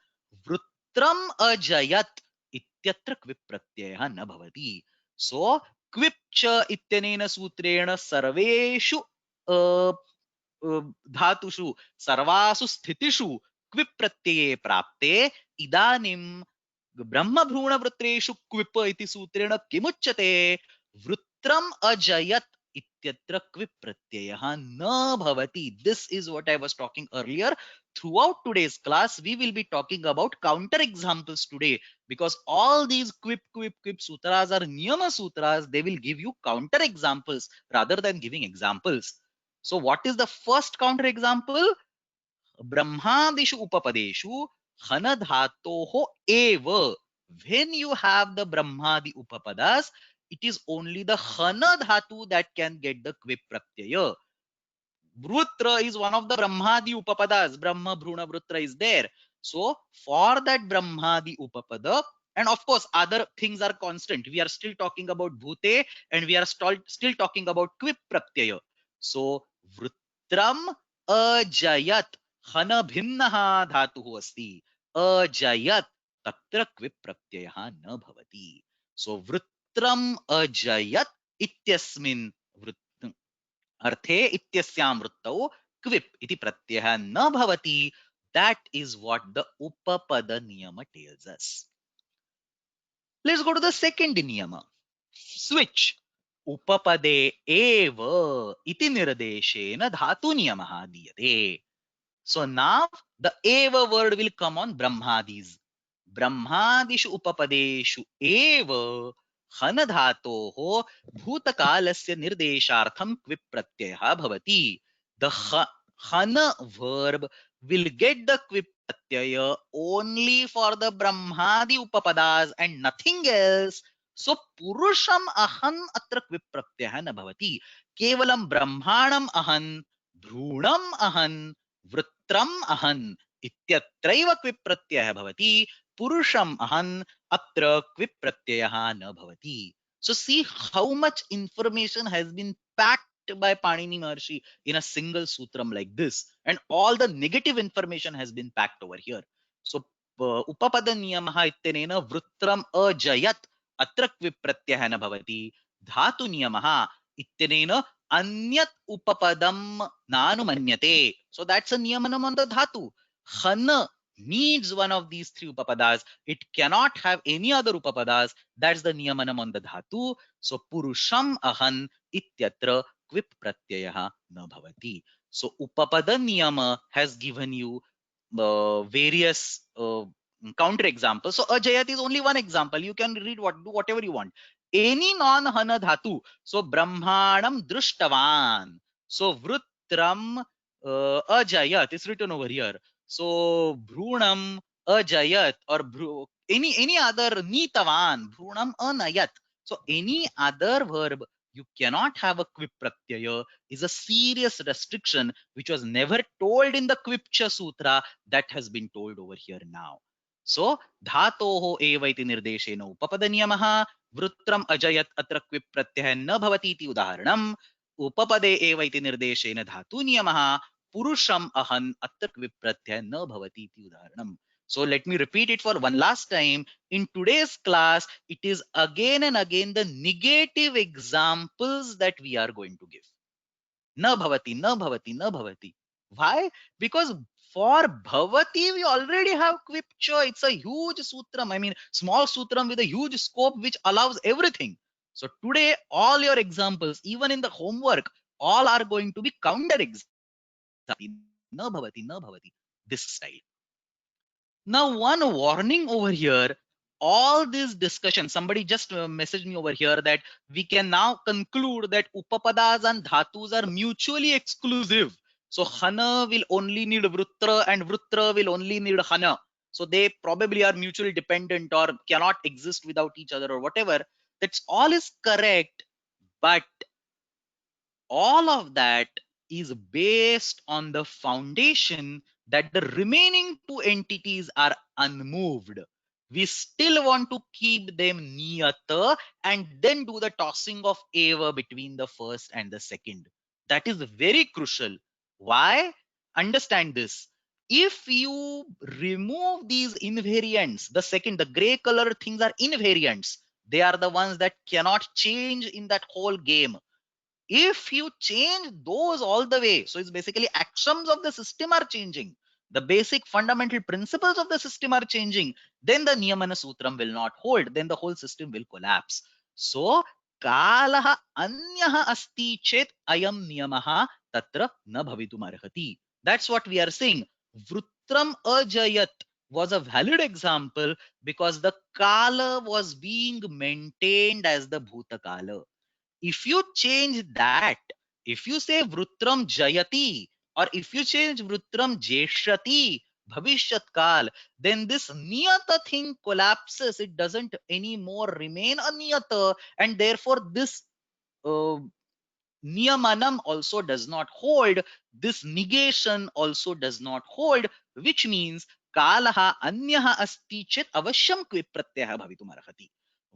Vrutram ajayat ityatra kvip pratyaya na bhavati. So kvip cha ityanena sutrena sarveshu धातुषु सर्वासु स्थितिषु क्विप् प्रत्यये प्राप्ते इदानीं ब्रह्मभ्रूणवृत्रेषु क्विप इति सूत्रेण किमुच्यते? वृत्रम् अजयत् इत्यत्र क्विप् प्रत्ययः न भवति. This is what I was talking earlier. Throughout today's class, we will be talking about counter examples today, because all these quip sutras are niyama sutras. They will give you counter examples rather than giving examples. So what is the first counter example? Brahmadishu upapadeshu hana dhatoho eva. When you have the Brahmadi upapadas, it is only the hana dhatu that can get the kvip pratyaya. Vrutra is one of the Brahmadi upapadas. Brahma, Bhruna, Vrutra is there. So for that Brahmadi upapada, and of course other things are constant. We are still talking about bhute and we are still talking about kvip pratyaya. So vrutram ajayat hana bhinnaha dhatuhu asti. Ajayat tatra kvip pratyayah na bhavati. So vrutram ajayat ityasmin अर्थे इत्यस्यां वृत्तौ क्विप इति प्रत्ययः न भवति. That is what the upapada niyama tells us. Let's go to the second niyama. Switch. Upapade eva iti nirdeshena dhatu niyamah diyate. So now the eva word will come on brahmadis. Brahmadishu upapadeshu eva हन धातोः भूतकालस्य निर्देशार्थं क्विप् प्रत्ययः भवति. The हन verb will get the क्विप् pratyaya only for the brahmadi upapadas and nothing else. So purusham ahan atra क्विप् pratyayः न भवति. केवलं ब्रह्माणम अहन, भ्रूणम अहन, वृत्रम अहन. इत्यत्रैव क्विप् प्रत्ययः भवति पुरुषम् अहन् अत्र क्विप् प्रत्ययः न भवति. So see how much information has been packed by Panini Maharshi in a single sutram like this, and all the negative information has been packed over here. So upapada niyamah ittenena vrutram ajayat अत्र क्विप् प्रत्ययः न भवति. धातु नियमः इत्यनेन अन्यत् उपपदं नानुमन्यते. So that's a niyamanam on the dhatu. Hana needs one of these three upapadas. It cannot have any other upapadas. That's the niyamanam on the dhatu. So purusham ahan ityatra kvip pratyayah na bhavati. So upapada niyama has given you various counter examples. So ajayat is only one example. You can read do whatever you want. Any non-hana dhatu. So brahmanam drushtavan. So vrutram ajayat is written over here. So bhrunam ajayat or any other nitavan bhrunam anayat. So any other verb you cannot have a kvip pratyaya is a serious restriction which was never told in the Kvipcha Sutra that has been told over here now. So dhatoho eva iti nirdeshena upapada niyamah vrutram ajayat atra kvip pratyaya na bhavati iti udaharanam उपपदे एव इति निर्देशेन धातु नियमः पुरुषम अहन अत्र क्विप् प्रत्यय न भवति इति उदाहरणम्. So let me repeat it for one last time. In today's class, it is again and again the negative examples that we are going to give. Na bhavati, na bhavati, na bhavati. Why? Because for bhavati, we already have kvipcha. It's a huge sutram. I mean, small sutram with a huge scope which allows everything. So today, all your examples, even in the homework, all are going to be counter examples. Na bhavati, na bhavati. This style. Now, one warning over here, all this discussion, somebody just messaged me over here that we can now conclude that upapadas and dhatus are mutually exclusive. So hana will only need vrutra and vrutra will only need hana. So they probably are mutually dependent or cannot exist without each other or whatever. That's all is correct. But all of that is based on the foundation that the remaining two entities are unmoved. We still want to keep them niyata and then do the tossing of eva between the first and the second. That is very crucial. Why? Understand this. If you remove these invariants, the gray color things are invariants. They are the ones that cannot change in that whole game. If you change those all the way, so it's basically axioms of the system are changing, the basic fundamental principles of the system are changing, then the niyamana sutram will not hold, then the whole system will collapse. So kalah anyah asti chet ayam niyamah tatra na bhavitum arhati. That's what we are saying. Vrutram ajayat was a valid example because the kala was being maintained as the bhuta kala. If you change that, if you say vrutram jayati, or if you change vrutram jeshati, bhavishyat kal, then this niyata thing collapses. It doesn't anymore remain a niyata, and therefore this niyamanam also does not hold. This negation also does not hold, which means kalaha anyaha asti chet avashyam kvip pratyah bhavitum arhati.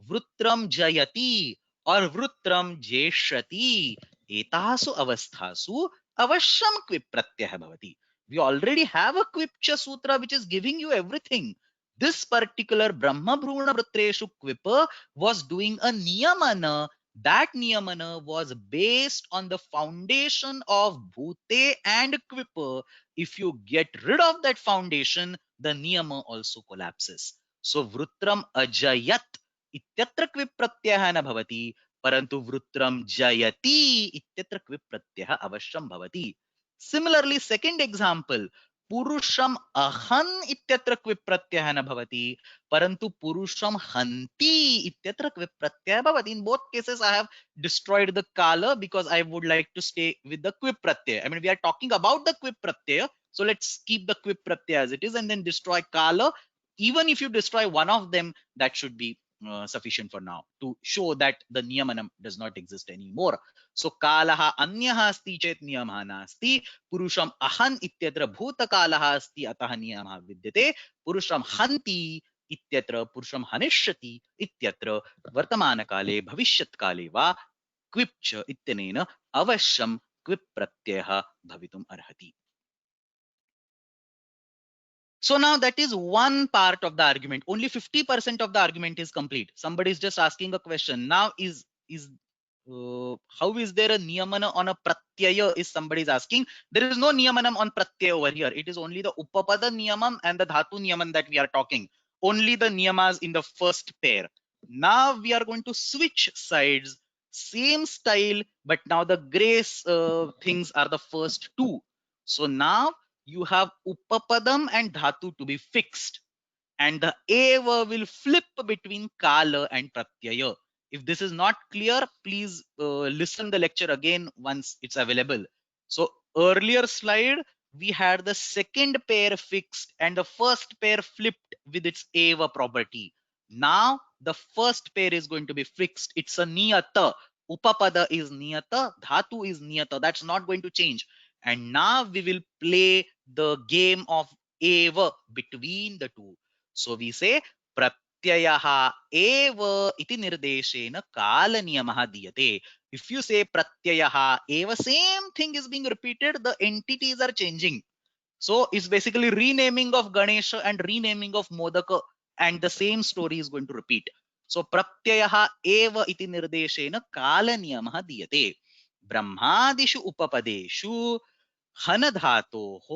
Vrutram jayati or vrutram jeshati etasu avasthasu avashyam kvip pratyah bhavati. We already have a kvipcha sutra which is giving you everything. This particular brahma bhruna vrutreshu kvipa was doing a niyamana. That niyamana was based on the foundation of bhute and kvipa. If you get rid of that foundation, the niyama also collapses. So vrutram ajayat ityatra kvip pratyah na bhavati, parantu vrutram jayati ityatra kvip pratyah avashyam bhavati. Similarly, second example, purusham ahan ityatra kvip pratyah na bhavati, parantu purusham hanti ityatra kvip pratyaya bhavati. In both cases, I have destroyed the kala because I would like to stay with the kvip pratyaya. I mean, we are talking about the kvip pratyaya, so let's keep the kvip pratyaya as it is and then destroy kala. Even if you destroy one of them, that should be sufficient for now to show that the niyamanam does not exist anymore. So kalaha anyah asti chet niyamah nasti, purusham ahan ityatra bhutakalaha asti atah niyamah vidyate, purusham hanti ityatra purusham hanishyati ityatra vartamana kale bhavishyat kale va क्विप च इत्यनेन अवश्यम क्विप प्रत्ययः भवितुम अर्हति. So now that is one part of the argument. Only 50% of the argument is complete. Somebody is just asking a question. Now is how is there a niyamana on a pratyaya? Is somebody is asking. There is no niyamanam on pratyaya over here. It is only the upapada niyamam and the dhatu niyaman that we are talking. Only the niyamas in the first pair. Now we are going to switch sides. Same style, but now the grace things are the first two. So now you have upapadam and dhatu to be fixed, and the eva will flip between kala and pratyaya. If this is not clear, please listen the lecture again once it's available. So earlier slide, we had the second pair fixed and the first pair flipped with its eva property. Now the first pair is going to be fixed. It's a niyata. Upapada is niyata, dhatu is niyata. That's not going to change. And now we will play the game of eva between the two. So we say pratyayah eva iti nirdeshena kala niyamah diyate. If you say pratyayah eva, same thing is being repeated, the entities are changing. So it's basically renaming of Ganesha and renaming of Modaka, and the same story is going to repeat. So pratyayah eva iti nirdeshena kala niyamah diyate. Brahmadishu upapadeshu हन धातोः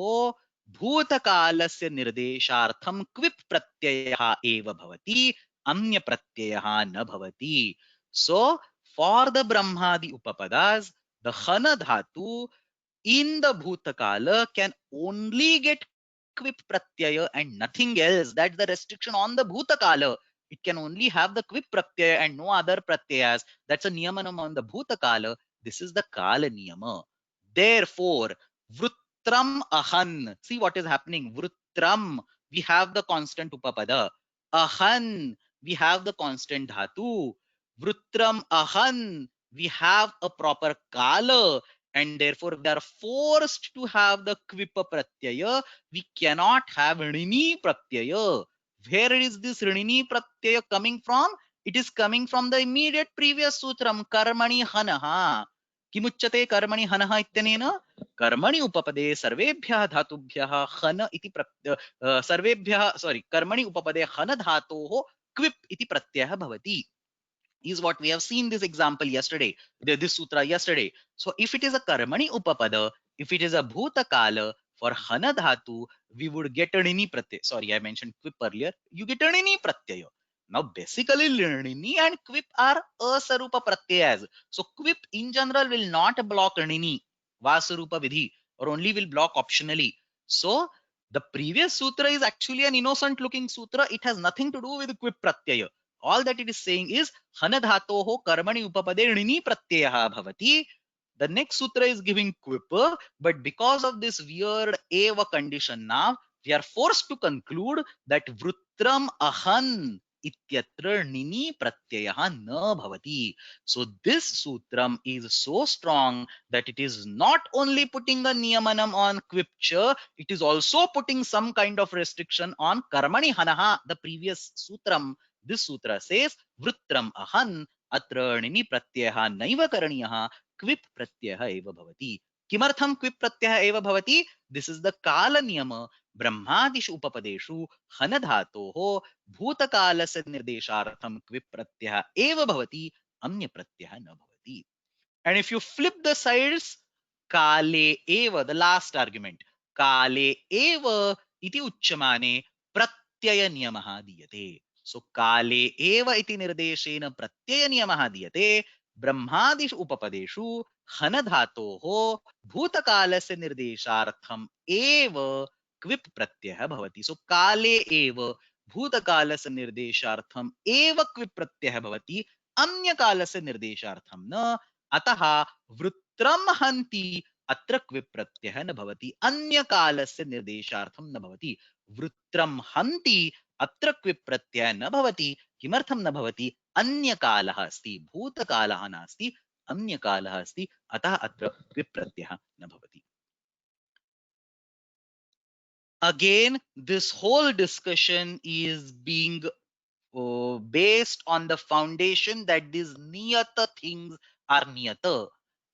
भूतकालस्य निर्देशार्थं क्विप् प्रत्ययः एव भवति, अन्य प्रत्ययः न भवति. So for the Brahmadi upapadas, the hana dhatu in the bhutakala can only get quip pratyaya and nothing else. That's the restriction on the bhutakala. It can only have the quip pratyaya and no other pratyayas. That's a niyamanam on the bhutakala. This is the kala niyama. Therefore, vrutram ahan. See what is happening. Vrutram, we have the constant upapada. Ahan, we have the constant dhatu. Vrutram ahan, we have a proper kala, and therefore we are forced to have the kvipa pratyaya. We cannot have rini pratyaya. Where is this rini pratyaya coming from? It is coming from the immediate previous sutram, karmani hanaha. किमुच्यते कर्मणि हनः इत्यनेन कर्मणि उपपदे सर्वेभ्यः धातुभ्यः हन इति सर्वेभ्यः कर्मणि उपपदे हन धातोः क्विप् इति प्रत्ययः भवति. Is what we have seen this example yesterday, this sutra yesterday. So if it is a karmani upapada, if it is a bhutakala, for hana dhatu, we would get a nini pratyaya. Sorry, I mentioned quip earlier. You get a nini pratyaya. Now basically nini and quip are asarupa pratyayas. So quip in general will not block nini, vasarupa vidhi, or only will block optionally. So the previous sutra is actually an innocent looking sutra. It has nothing to do with quip pratyaya. All that it is saying is hana dhatoho karmani upapade rini pratyayah bhavati. The next sutra is giving quip, but because of this weird eva condition, now we are forced to conclude that vrutram ahan ityatra nini pratyayah na bhavati. So this sutram is so strong that it is not only putting a niyamanam on quipcha, it is also putting some kind of restriction on karmani hanaha, the previous sutram. This sutra says vrutram ahan atra nini pratyayah naiva karaniyah क्विप प्रत्ययः एव भवति. किमर्थं क्विप प्रत्ययः एव भवति? This is the kala niyama. ब्रह्मादिषु उपपदेषु हन धातोः भूतकालस्य निर्देशार्थं क्विप प्रत्ययः एव भवति, अन्य प्रत्ययः न भवति. And if you flip the sides, kale eva, the last argument, kale eva iti uchyamane pratyaya niyamah diyate. So kale eva iti nirdeshena pratyaya niyamah diyate. ब्रह्मादिषु उपपदेषु हन धातोः भूतकालस्य निर्देशार्थम एव क्विप प्रत्ययः भवति. सो काले एव भूतकालस्य निर्देशार्थम एव क्विप प्रत्ययः भवति, अन्य कालस्य निर्देशार्थम न. अतः वृत्रम हन्ति अत्र क्विप प्रत्ययः न भवति, अन्य कालस्य निर्देशार्थम न भवति. वृत्रम हन्ति अत्र क्विप् प्रत्ययः न भवति. किमर्थं न भवति? अन्यकालः अस्ति, भूतकालः नास्ति, अन्यकालः अस्ति, अतः अत्र क्विप् प्रत्ययः न भवति. Again, this whole discussion is being based on the foundation that these niyata things are niyata.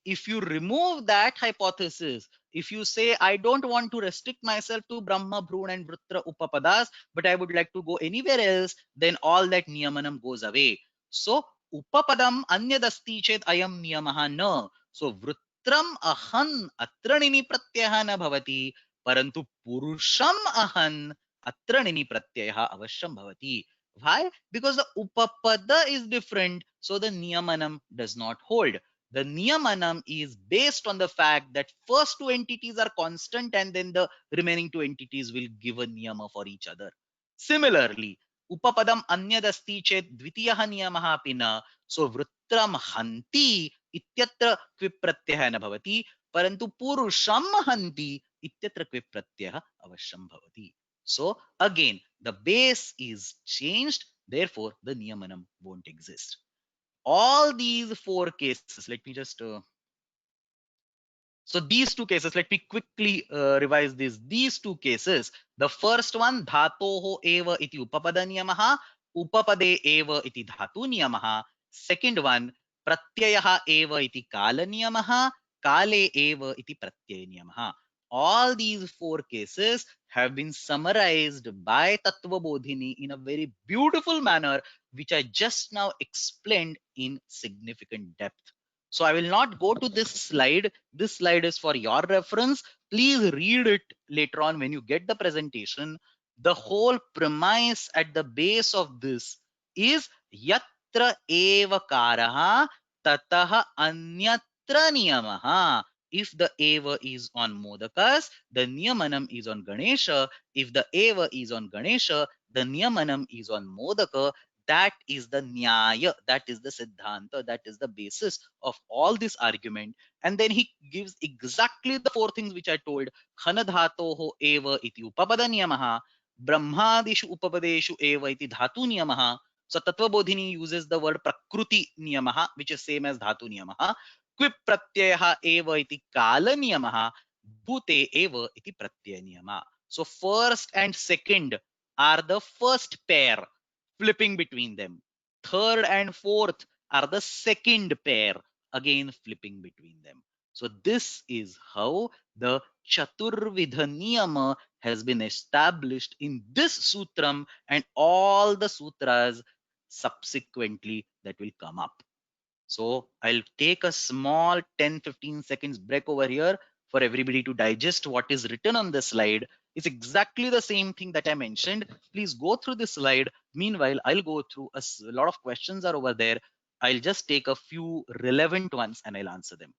If you remove that hypothesis, if you say, I don't want to restrict myself to Brahma, Bhrun, and Vrutra Upapadas, but I would like to go anywhere else, then all that niyamanam goes away. So, Upapadam anyadasti chet ayam niyamaha na. So, Vrutram ahan atranini pratyaha na bhavati, parantu purusham ahan atranini pratyaha avashyam bhavati. Why? Because the upapada is different, so the niyamanam does not hold. The niyamanam is based on the fact that first two entities are constant and then the remaining two entities will give a niyama for each other. Similarly, upapadam anyadasti chet dvitiyaha niyamaha pina, so vrutram hanti ityatra kvipratyah na bhavati, parantu purusham hanti ityatra kvipratyah avashyam bhavati. So again, the base is changed, therefore the niyamanam won't exist. All these four cases, let me just so these two cases, let me quickly revise this. These two cases, the first one, dhatoho eva iti upapada niyamaha, upapade eva iti dhatu niyamaha. Second one, pratyayaha eva iti kala niyamaha, kale eva iti pratyaya niyamaha. All these four cases have been summarized by Tattva Bodhini in a very beautiful manner, which I just now explained in significant depth. So I will not go to this slide. This slide is for your reference. Please read it later on when you get the presentation. The whole premise at the base of this is yatra eva karaha tataha anyatra niyamaha. If the eva is on modakas, the niyamanam is on Ganesha. If the eva is on Ganesha, the niyamanam is on modaka. That is the nyaya, that is the siddhanta, that is the basis of all this argument. And then he gives exactly the four things which I told. Khanadhatoho eva iti upapada niyamaha, brahmadishu upapadeshu eva iti dhatu niyamaha. So Tattva Bodhini uses the word prakruti niyamaha, which is same as dhatu niyamaha. Quip pratyaha eva iti kala niyamaha, bhute eva iti pratyaya niyama. So first and second are the first pair, flipping between them. Third and fourth are the second pair, again flipping between them. So this is how the Chaturvidha Niyama has been established in this sutram and all the sutras subsequently that will come up. So I'll take a small 10-15 seconds break over here for everybody to digest what is written on the slide. It's exactly the same thing that I mentioned. Please go through this slide. Meanwhile, I'll go through a lot of questions are over there. I'll just take a few relevant ones and I'll answer them.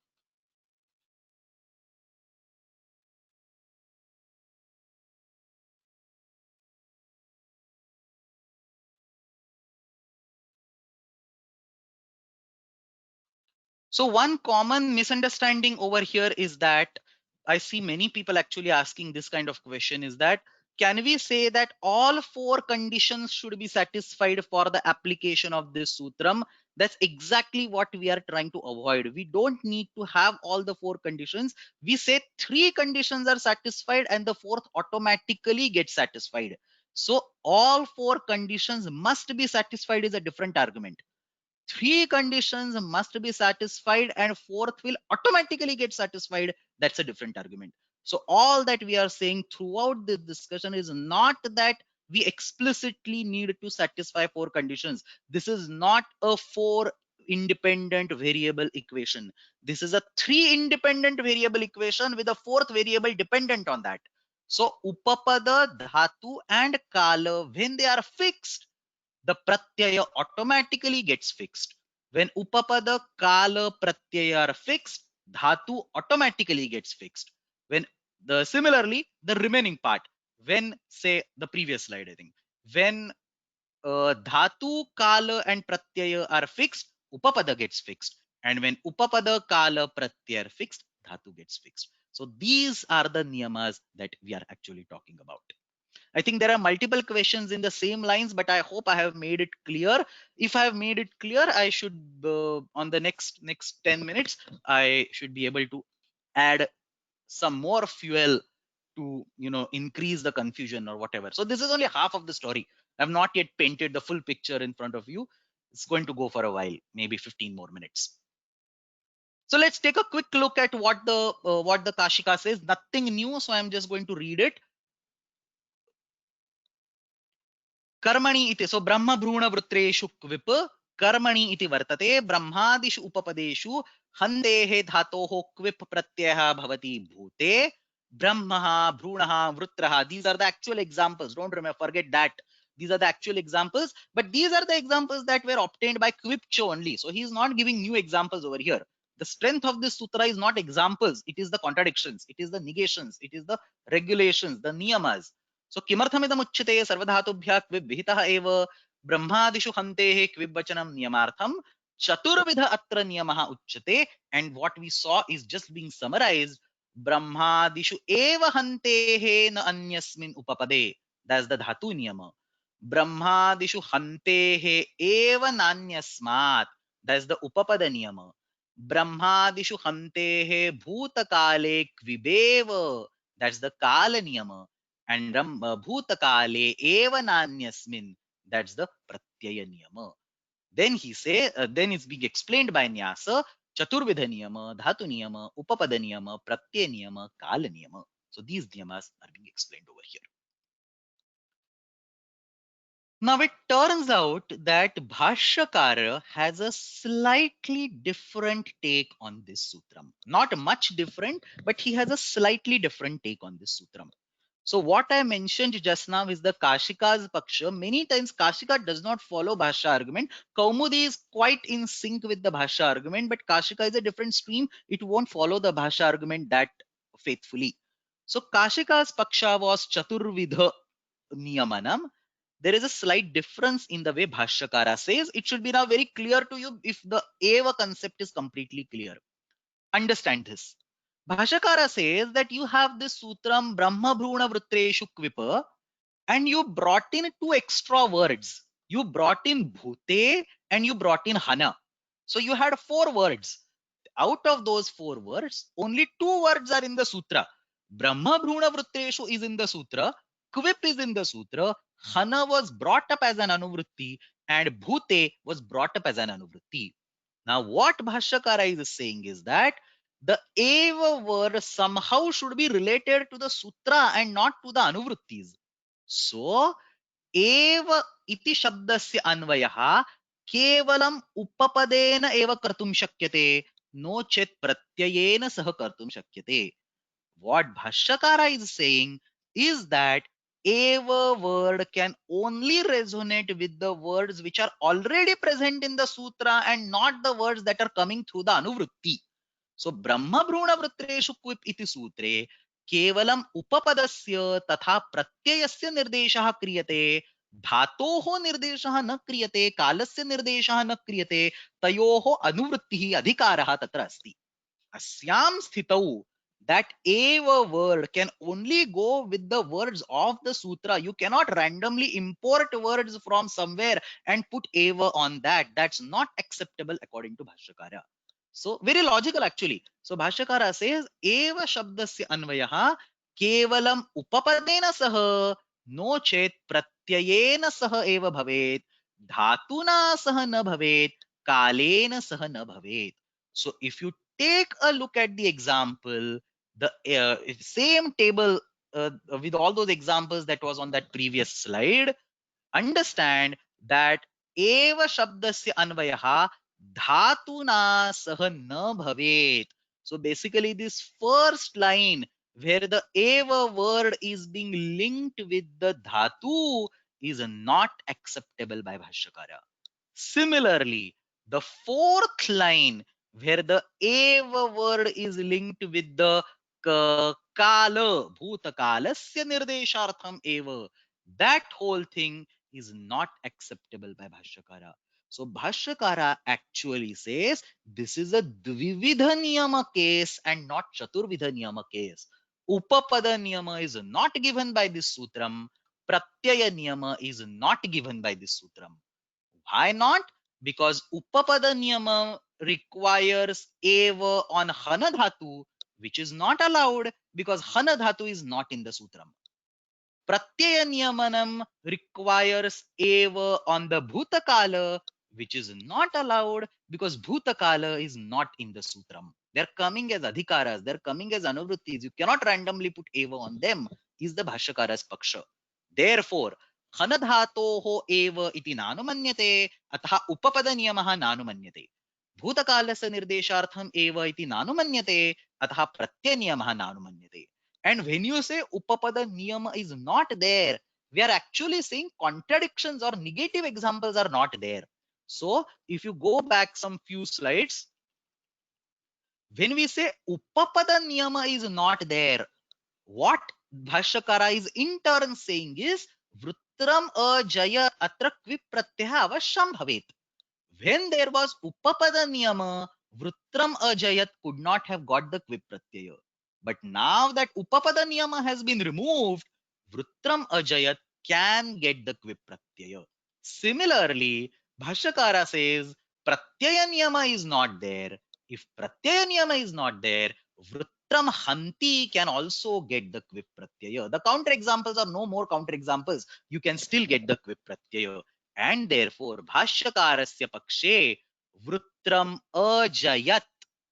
So one common misunderstanding over here is that I see many people actually asking this kind of question is that, can we say that all four conditions should be satisfied for the application of this sutram? That's exactly what we are trying to avoid. We don't need to have all the four conditions. We say three conditions are satisfied and the fourth automatically gets satisfied. So all four conditions must be satisfied is a different argument. Three conditions must be satisfied and fourth will automatically get satisfied. That's a different argument. So all that we are saying throughout the discussion is not that we explicitly need to satisfy four conditions. This is not a four independent variable equation. This is a three independent variable equation with a fourth variable dependent on that. So upapada, dhatu and kala, when they are fixed, the pratyaya automatically gets fixed. When upapada, kala, pratyaya are fixed, dhatu automatically gets fixed. When similarly the remaining part, when say the previous slide, I think, when dhatu, kala and pratyaya are fixed, upapada gets fixed. And when upapada, kala, pratyaya are fixed, dhatu gets fixed. So these are the niyamas that we are actually talking about. I think there are multiple questions in the same lines, but I hope I have made it clear. If I have made it clear, I should on the next 10 minutes, I should be able to add some more fuel to increase the confusion or whatever. So this is only half of the story. I've not yet painted the full picture in front of you. It's going to go for a while, maybe 15 more minutes. So let's take a quick look at what the Kashika says. Nothing new, so I'm just going to read it. कर्मणि इति सो ब्रह्म भ्रूण वृत्रेषु क्विप कर्मणि इति वर्तते ब्रह्मादिषु उपपदेषु हन्तेः धातोः क्विप प्रत्ययः भवति भूते ब्रह्मः भ्रूणः वृत्रः. These are the actual examples. Don't remember, forget that. These are the actual examples, but these are the examples that were obtained by Quipcho only. So he is not giving new examples over here. The strength of this sutra is not examples, it is the contradictions, it is the negations, it is the regulations, the niyamas. सो किमर्थमिदमुच्यते सर्वधातुभ्यः क्विब विहितः एव ब्रह्मादिषु हन्तेः क्विब वचनं नियमार्थं चतुर्विध अत्र नियमः उच्यते. And what we saw is just being summarised. ब्रह्मादिषु एव हन्तेः न अन्यस्मिन् उपपदे, दैट्स द धातु नियम. ब्रह्मादिषु हन्तेः एव नान्यस्मात्, दैट्स द उपपद नियम. ब्रह्मादिषु हन्तेः भूतकाले क्विबेव, दैट्स द काल नियम. and bhutakale eva nanyasmin, that's the pratyaya niyama. Then he say then it's being explained by nyasa chaturvidha niyama, dhatu niyama, upapada niyama, pratyaya niyama, kala niyama. So these niyamas are being explained over here. Now it turns out that Bhashyakara has a slightly different take on this sutram. Not much different, but he has a slightly different take on this sutram. So what I mentioned just now is the Kashika's Paksha. Many times Kashika does not follow Bhashya argument. Kaumudi is quite in sync with the Bhashya argument, but Kashika is a different stream. It won't follow the Bhashya argument that faithfully. So Kashika's Paksha was Chaturvidha Niyamanam. There is a slight difference in the way Bhashyakara says. It should be now very clear to you if the Eva concept is completely clear. Understand this. Bhashyakara says that you have this sutram Brahma Bhruna Vrutreshu Kvipa, and you brought in two extra words. You brought in Bhute and you brought in Hana. So you had four words. Out of those four words, only two words are in the sutra. Brahma Bhruna Vrutreshu is in the sutra, Kvip is in the sutra, Hana was brought up as an anuvritti, and Bhute was brought up as an anuvritti. Now, what Bhashyakara is saying is that the eva word somehow should be related to the sutra and not to the anuvrittis. So, eva iti shabdasya अन्वयः केवलम उपपदेन एव कर्तुं शक्यते, no चेत् प्रत्ययेन सह कर्तुं शक्यते. What Bhashyakara is saying is that eva word can only resonate with the words which are already present in the sutra and not the words that are coming through the anuvritti. So Brahma Bhruna Vrutreshu Kvip iti sutre केवलम उपपदस्य तथा प्रत्ययस्य निर्देशः क्रियते, धातोः निर्देशः न क्रियते, कालस्य निर्देशः न क्रियते, तयोः अनुवृत्तिः अधिकारः तत्र अस्ति. अस्यां स्थितौ that eva word can only go with the words of the sutra. You cannot randomly import words from somewhere and put eva on that. That's not acceptable according to Bhashyakara. So very logical actually. So Bhashyakara says eva shabdasya anvayah kevalam upapadena sah no chet pratyayena sah eva bhavet dhatuna sah na bhavet kalena sah na bhavet. So if you take a look at the example, the same table with all those examples that was on that previous slide, understand that eva shabdasya anvayah dhatuna sah na bhavet. So basically this first line where the eva word is being linked with the dhatu is not acceptable by Bhashyakara. Similarly, the fourth line where the eva word is linked with the kala, bhutakalasya nirdeshartham eva, that whole thing is not acceptable by Bhashyakara. So Bhashyakara actually says this is a dvividha niyama case and not chaturvidha niyama case. Upapada niyama is not given by this sutram. pratyaya niyama is not given by this sutram. Why not? Because upapada niyama requires eva on hana dhatu, which is not allowed because hana dhatu is not in the sutram. Pratyaya niyamanam requires eva on the bhutakala, which is not allowed because bhutakala is not in the sutram. They're coming as adhikaras, they're coming as anuvrittis. You cannot randomly put eva on them, is the bhashakara's paksha. Therefore, खनधातोः एव इति नानुमन्यते, अतः उपपदनियमः नानुमन्यते. भूतकालस्य निर्देशार्थम् एव इति नानुमन्यते, अतः प्रत्ययनियमः नानुमन्यते. And when you say upapada niyama is not there, we are actually saying contradictions or negative examples are not there. So if you go back some few slides, when we say upapada niyama is not there, what Bhashyakara is in turn saying is Vrutram ajaya atra kvip pratyah avashyam bhavet. When there was Upapada niyama, Vrutram ajayat could not have got the kvip pratyaya. But now that Upapada niyama has been removed, Vrutram ajayat can get the kvip pratyaya. Similarly, Bhashyakara says Pratyaya niyama is not there. If Pratyaya niyama is not there, Vrutram hanti can also get the kvip pratyaya. The counter examples are no more counter examples. You can still get the kvip pratyaya. And therefore, Bhashyakarasya pakshe Vrutram ajayat.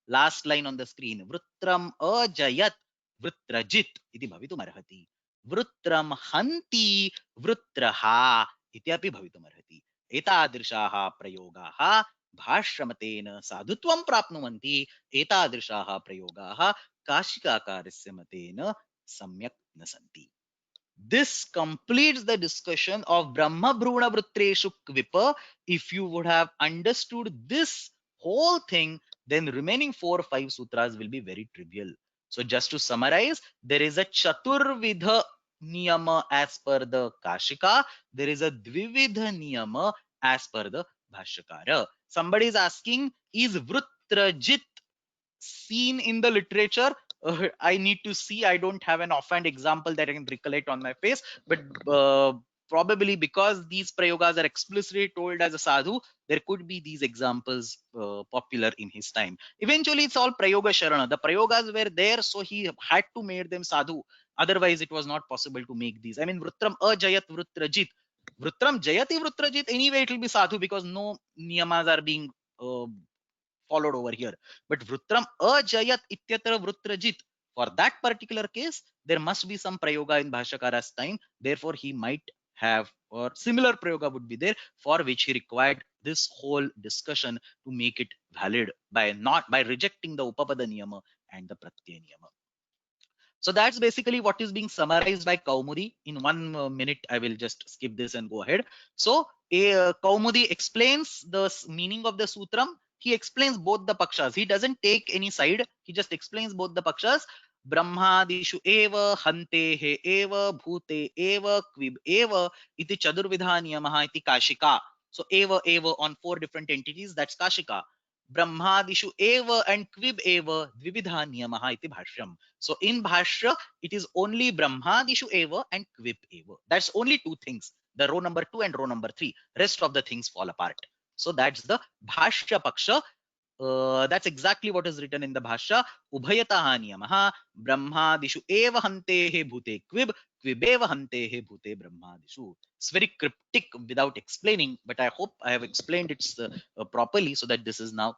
Last line on the screen. Vrutram ajayat Vrutrajit iti bhavitum arhati. Vrutram hanti Vrutraha iti api bhavitum arhati. एतादृशाः प्रयोगाः भाष्यमतेन साधुत्वं प्राप्नुवन्ति. एतादृशाः प्रयोगाः काशिकाकारस्य मतेन सम्यक् न सन्ति. This completes the discussion of Brahma Bruna Vrutreshu Kvipa. If you would have understood this whole thing, then remaining 4 or 5 sutras will be very trivial. So just to summarize, there is a Chaturvidha niyama as per the Kashika. There is a Dvividha niyama as per the Bhashyakara. Somebody is asking, is Vrutrajit seen in the literature? I need to see. I don't have an offhand example that I can recollect on my face, but probably because these prayogas are explicitly told as a sadhu, there could be these examples popular in his time. Eventually, it's all prayoga sharana. The prayogas were there, so he had to make them sadhu. Otherwise, it was not possible to make these. I mean, Vrutram ajayat Vrutrajit. Vrutram jayati Vrutrajit. Anyway, it will be sadhu because no niyamas are being followed over here. But Vrutram ajayat ityatra Vrutrajit. For that particular case, there must be some prayoga in Bhashyakara's time. Therefore, he might have or similar prayoga would be there, for which he required this whole discussion to make it valid by rejecting the Upapada niyama and the Pratyaya niyama. So that's basically what is being summarized by Kaumudi. In 1 minute, I will just skip this and go ahead. So Kaumudi explains the meaning of the sutram. He explains both the pakshas. He doesn't take any side. He just explains both the pakshas. Brahmadishu eva, hantehe eva, bhute eva, kvib eva, iti chadurvidha niyamaha iti kashika. So eva on 4 different entities, that's kashika. Brahmadishu eva and kvib eva, dvividha niyamaha iti bhashyam. So in Bhashya, it is only Brahmadishu eva and Kvip eva. That's only 2 things. The row number 2 and row number 3. Rest of the things fall apart. So that's the Bhashya Paksha. That's exactly what is written in the Bhashya. Ubhayataha niyamaha Brahmadishu eva hantehe bhute kvib, kvibeva hantehe bhute Brahmadishu. It's very cryptic without explaining, but I hope I have explained it properly so that this is now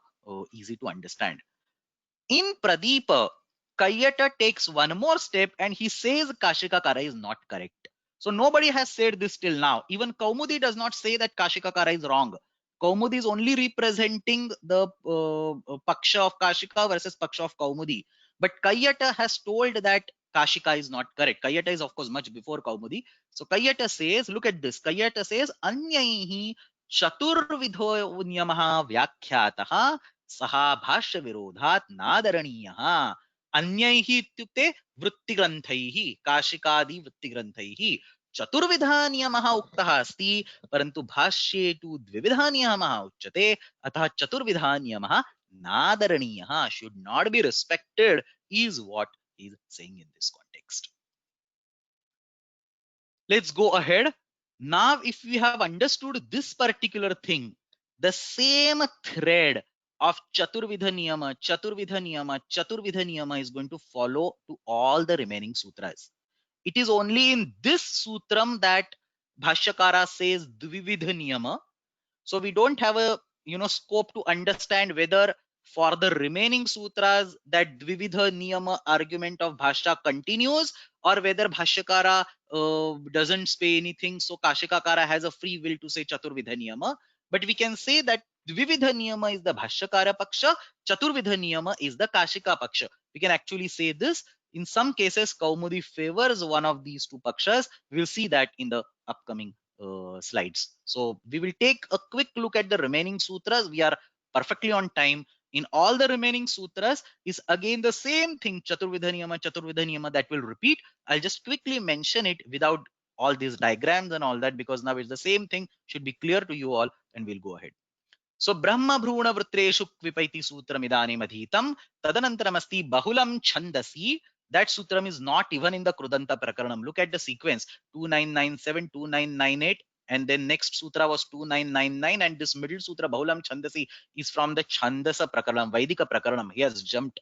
easy to understand. In Pradeepa, Kayyata takes one more step and he says Kashika Kara is not correct. So nobody has said this till now. Even Kaumudi does not say that Kashika Kara is wrong. Kaumudi is only representing the Paksha of Kashika versus Paksha of Kaumudi. But Kayyata has told that Kashika is not correct. Kayyata is of course much before Kaumudi. So Kayyata says, look at this. Kayyata says, Anyaihi Chaturvidho Niyamaha Vyakhyataha सहा भाष्य विरोधात् नादरणीयः. अन्यैः इत्युक्ते वृत्तिग्रन्थैः, काशिकादि वृत्तिग्रन्थैः चतुर्विधः नियमः उक्तः अस्ति, परन्तु भाष्ये तु द्विविधः नियमः उच्यते. अतः चतुर्विधः नियमः नादरणीयः, should not be respected, is what he is saying in this context. Let's go ahead. Now, if we have understood this particular thing, the same thread of Chaturvidha Niyama, Chaturvidha Niyama, Chaturvidha Niyama is going to follow to all the remaining sutras. It is only in this sutram that Bhashyakara says Dvividha Niyama. So we don't have a scope to understand whether for the remaining sutras that Dvividha Niyama argument of Bhashya continues, or whether Bhashyakara doesn't say anything, so Kashikakara has a free will to say Chaturvidha Niyama. But we can say that Dvividha Niyama is the Bhashyakara Paksha, Chaturvidha Niyama is the Kashika Paksha. We can actually say this. In some cases, Kaumudi favors one of these two Pakshas. We'll see that in the upcoming slides. So we will take a quick look at the remaining sutras. We are perfectly on time. In all the remaining sutras is again the same thing, Chaturvidha Niyama that will repeat. I'll just quickly mention it without all these diagrams and all that, because now it's the same thing, should be clear to you all, and we'll go ahead. So Brahma Bhruna Vritreshu Kvipaiti Sutram Idanim Adhitam Tadanantaramasti Bahulam Chandasi. That sutram is not even in the Krudanta Prakaranam. Look at the sequence: 2997, 2998, and then next sutra was 2999, and this middle sutra Bahulam Chandasi is from the Chandasa Prakaranam, Vaidika Prakaranam. He has jumped.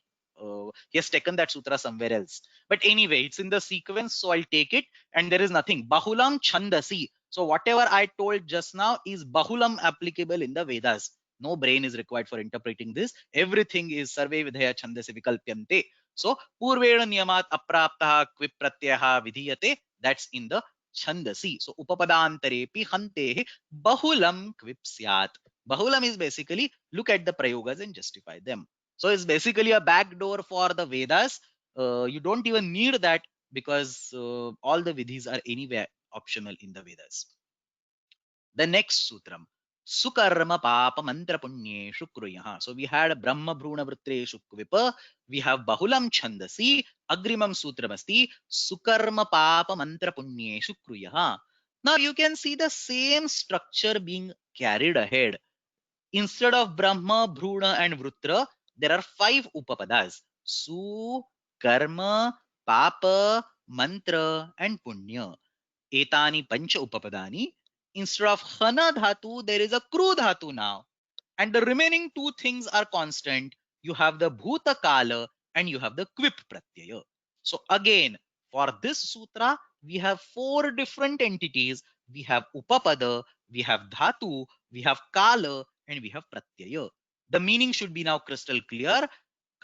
He has taken that sutra somewhere else. But anyway, it's in the sequence, so I'll take it. And there is nothing. Bahulam Chandasi. So whatever I told just now is Bahulam applicable in the Vedas. No brain is required for interpreting this. Everything is Sarve Vidhaya Chandasi Vikalpyante. So Purvena Niyamat Apraptaha Kvip Pratyaha Vidhiyate. That's in the Chandasi. So Upapadantarepi Hantehe Bahulam Kvip Syat. Bahulam is basically look at the Prayogas and justify them. So it's basically a backdoor for the Vedas. You don't even need that, because all the vidhis are anyway optional in the Vedas. The next sutram, Sukarma Papa Mantra Punyeshu Kruyaha. So we had Brahma Bhruna Vritreshu Kvipa, we have Bahulam Chandasi, Agrimam Sutramasti, Sukarma Papa Mantra Punyeshu Kruyaha. Now you can see the same structure being carried ahead. Instead of Brahma, Bhruna, and Vrutra, there are 5 Upapadas: Su, Karma, Papa, Mantra, and Punya. Etani Pancha Upapadani. Instead of Hana Dhatu, there is a Kru Dhatu now. And the remaining 2 things are constant. You have the Bhuta Kala and you have the Kvip Pratyaya. So again, for this sutra, we have 4 different entities. We have Upapada, we have Dhatu, we have Kala, and we have Pratyaya. The meaning should be now crystal clear.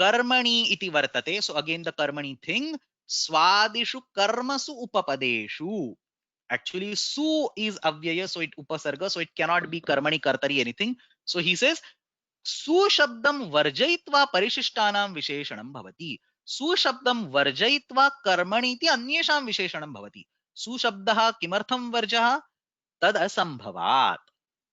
Karmani iti vartate. So again, the Karmani thing. Swadishu karmasu upapadeshu. Actually, su is avyaya, so it upasarga, so it cannot be karmani, kartari, anything. So he says, su shabdam varjayitva parishishtanam visheshanam bhavati. Su shabdam varjayitva karmani iti anyesham visheshanam bhavati. Su shabdaha kimartham varjaha tad asambhavat.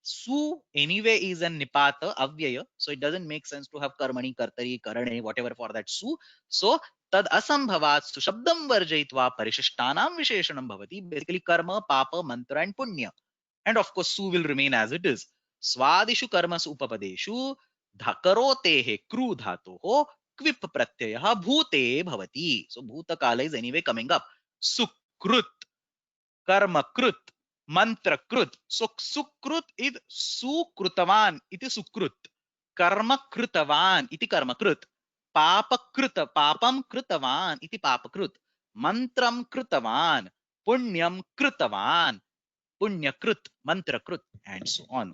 Su anyway is an nipata avyaya, so it doesn't make sense to have karmani, kartari, karane, whatever for that su. So tad asambhavat sushabdam varjayitva parishishtanam visheshanam bhavati. Basically karma, papa, mantra, and punya. And of course su will remain as it is. Swadishu karmasu upapadeshu dhakarotehe kru dhatoho kvip pratyaya bhute bhavati. So bhuta kala is anyway coming up. Sukrut, karma krut, mantra krut. So sukrut is sukrutavan iti sukrut. Karma krutavan iti karma krut. Papa kruta, papam krutavan iti papa krut. Mantram krutavan, punyam krutavan, punya krut, mantra krut, and so on.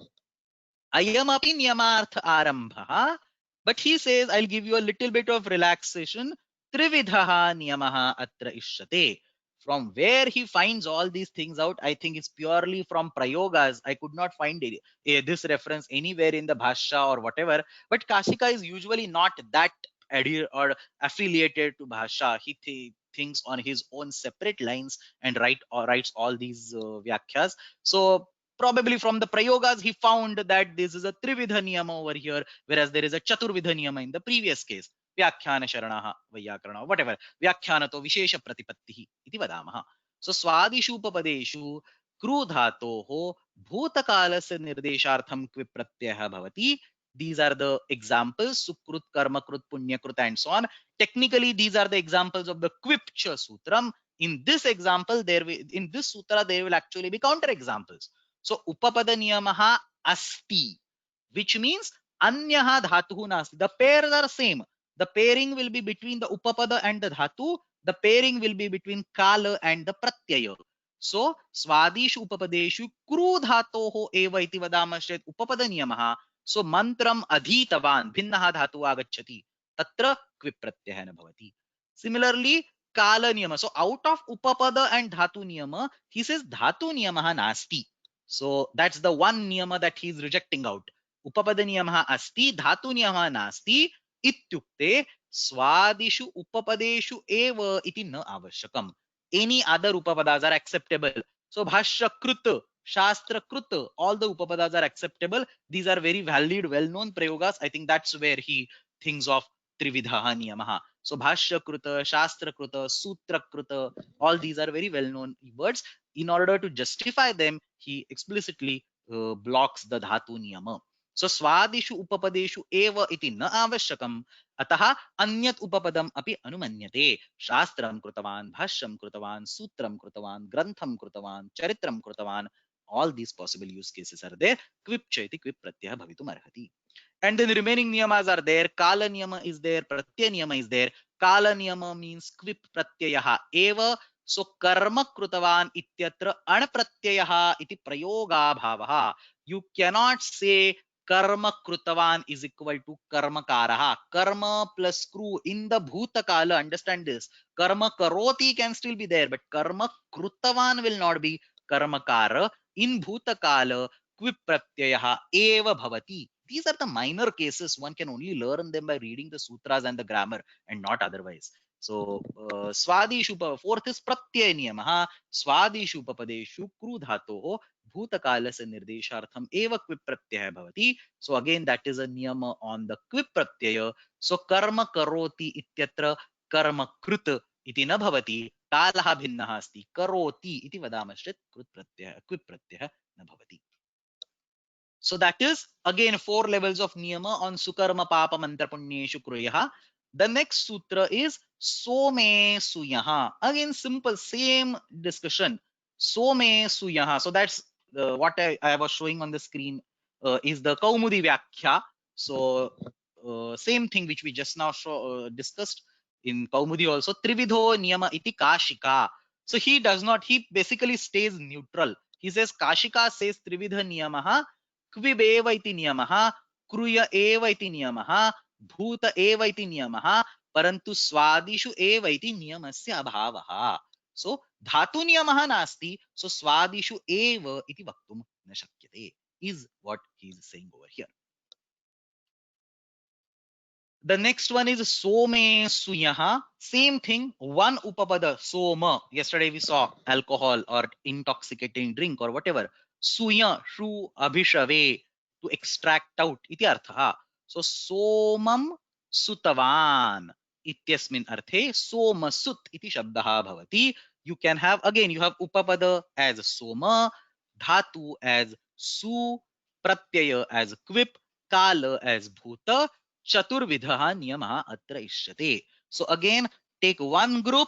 Ayamapi niyamartha arambha. But he says, I'll give you a little bit of relaxation. Trividhaha niyamaha atra ishyate. From where he finds all these things out, I think it's purely from Prayogas. I could not find this reference anywhere in the Bhashya or whatever. But Kashika is usually not that adhere or affiliated to Bhashya. He thinks on his own separate lines and writes all these vyakhyas. So probably from the Prayogas, he found that this is a Trividha Niyama over here, whereas there is a Chaturvidha Niyama in the previous case. Vyakhyana Sharanaha Vaiyakarana, whatever. Vyakhyanato Vishesha Pratipattihi iti vadamaha. So Swadishu Upapadeshu Krudhatoho Bhutakalasya Nirdeshartham Kvipratyaha Bhavati. These are the examples: Sukrut, Karmakrut, Punyakrut, and so on. Technically, these are the examples of the Kvipcha Sutram. In this example, in this sutra, there will actually be counter examples. So upapada niyamaha asti, which means anyaha dhatuhu nasti. The pairs are same. The pairing will be between the upapada and the dhatu. The pairing will be between kala and the pratyaya. So swadishu upapadeshu kru dhatoho eva iti vadamashchet upapada niyamaha. So mantram adhitavan bhinnaha dhatu agacchati. Tatra kvip pratyaya na bhavati. Similarly, kala niyama. So out of upapada and dhatu niyama, he says dhatu niyamaha nasti. So that's the one niyama that he is rejecting out. Upapada niyamaha asti, dhatu niyamaha nasti. Ityukte swadishu upapadeshu eva iti na avashyakam. Any other upapadas are acceptable. So bhashya kruta, shastra kruta, all the upapadas are acceptable. These are very valid, well-known prayogas. I think that's where he thinks of trividha niyamaha. So bhashya kruta, shastra kruta, sutra kruta, all these are very well-known words. In order to justify them, he explicitly blocks the dhatu niyama. So swadishu upapadeshu eva iti na avashyakam. Atah anyat upapadam api anumanyate. Shastram krutavan, bhashyam krutavan, sutram krutavan, grantham krutavan, charitram krutavan. All these possible use cases are there. Kvip chaiti kvip pratyah bhavitum arhati. And then the remaining niyamas are there. Kala niyama is there, pratyaya niyama is there. Kala niyama means kvip pratyayaha eva. So karma krutavan ityatra anpratyayaha iti prayoga bhavaha. You cannot say karma krutavan is equal to karma karaha. Karma plus kru in the bhuta kala. Understand this. Karma karoti can still be there, but karma krutavan will not be karma kara. In bhuta kala, kvip pratyayaha eva bhavati. These are the minor cases. One can only learn them by reading the sutras and the grammar and not otherwise. So swadishu, fourth is pratyaya niyamaha. Swadishu upapadeshu kru dhatoho bhutakalasya nirdeshartham eva kvip pratyaya bhavati. So again, that is a niyama on the kvip pratyaya. So karma karoti ityatra karma krut iti na bhavati. Kalaha bhinnaha asti. Karoti iti vadamashchet kvip pratyaya na bhavati. So that is again 4 levels of niyama on sukarma papa mantra punyeshu kruyaha. The next sutra is some suyaha. Again simple, same discussion. Some suyaha. So that's what I was showing on the screen is the Kaumudi Vyakhya. So same thing which we just now discussed in Kaumudi also. Trividho niyama iti kashika. So he does not, he basically stays neutral. He says kashika says trividha niyamaha. क्विब एव इति नियमः, क्रूय एव इति नियमः, भूत एव इति नियमः, परन्तु स्वादिषु एव इति नियमस्य अभावः. सो धातु नियमः नास्ति, सो स्वादिषु एव इति वक्तुं न शक्यते, is what he is saying over here. The next one is some suyaha. Same thing, one upapada, soma. Yesterday we saw alcohol or intoxicating drink or whatever. Suya, shu, abhishave, to extract out. Iti artha. So somam sutavan. Ityasmin arthe soma sut iti shabdaha bhavati. You can have, again, you have upapada as soma, dhatu as su, pratyaya as kvip, kala as bhuta, chaturvidha niyamah atra ishyate. So again, take one group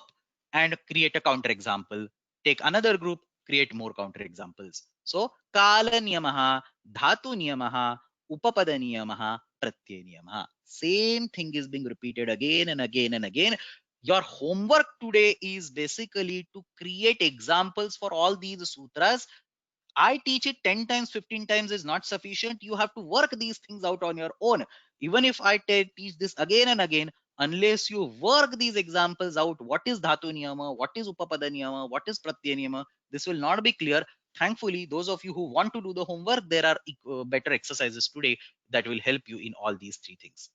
and create a counter example. Take another group, create more counter examples. So kala niyamah, dhatu niyamah, upapada niyamah, pratyaya niyamah. Same thing is being repeated again and again and again. Your homework today is basically to create examples for all these sutras. I teach it 10 times, 15 times is not sufficient. You have to work these things out on your own. Even if I teach this again and again, unless you work these examples out, what is dhatu niyama, what is upapada niyama, what is pratyaya niyama, this will not be clear. Thankfully, those of you who want to do the homework, there are better exercises today that will help you in all these three things.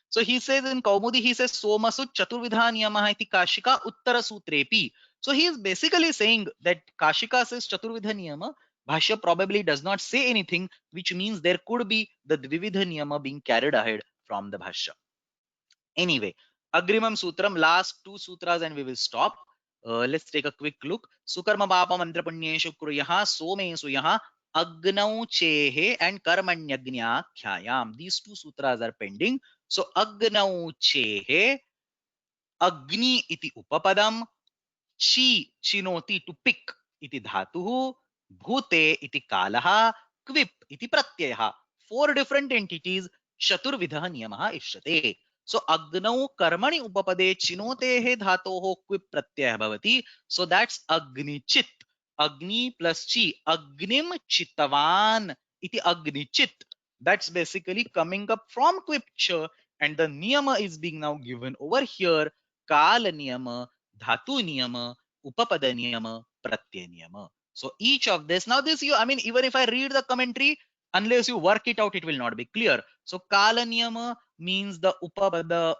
So he says in Kaumudi, he says Somasut Chaturvidha Niyamaha iti Kashika Uttara Sutrepi. So he is basically saying that Kashika says Chaturvidha Niyama. Bhashya probably does not say anything, which means there could be the Dvividha Niyama being carried ahead from the Bhashya. Anyway, Agrimam Sutram, last two sutras and we will stop. Let's take a quick look. Sukarma Papa Mantra Punyeshu Kruyaha Some Suyaha Agnau Chehe and Karmanyagnya Khyayam. These two sutras are pending. So Agnau Chehe, Agni iti upapadam, ची चिनोति to pick इति धातुः, भूते इति कालः, क्विप इति प्रत्ययः. 4 different entities, चतुर्विधः नियमः इष्यते. सो अग्नौ कर्मणि उपपदे चिनोतेः धातोः क्विप प्रत्ययः भवति. सो दैट्स अग्निचित्. Agni plus chi, agnim chitavan iti agnichit. That's basically coming up from quipcha, and the niyama is being now given over here. Kala niyama, dhatu niyama, upapada niyama, pratyaya niyama. So each of this, now this I mean, even if I read the commentary, unless you work it out, it will not be clear. So kala niyama means the upapada,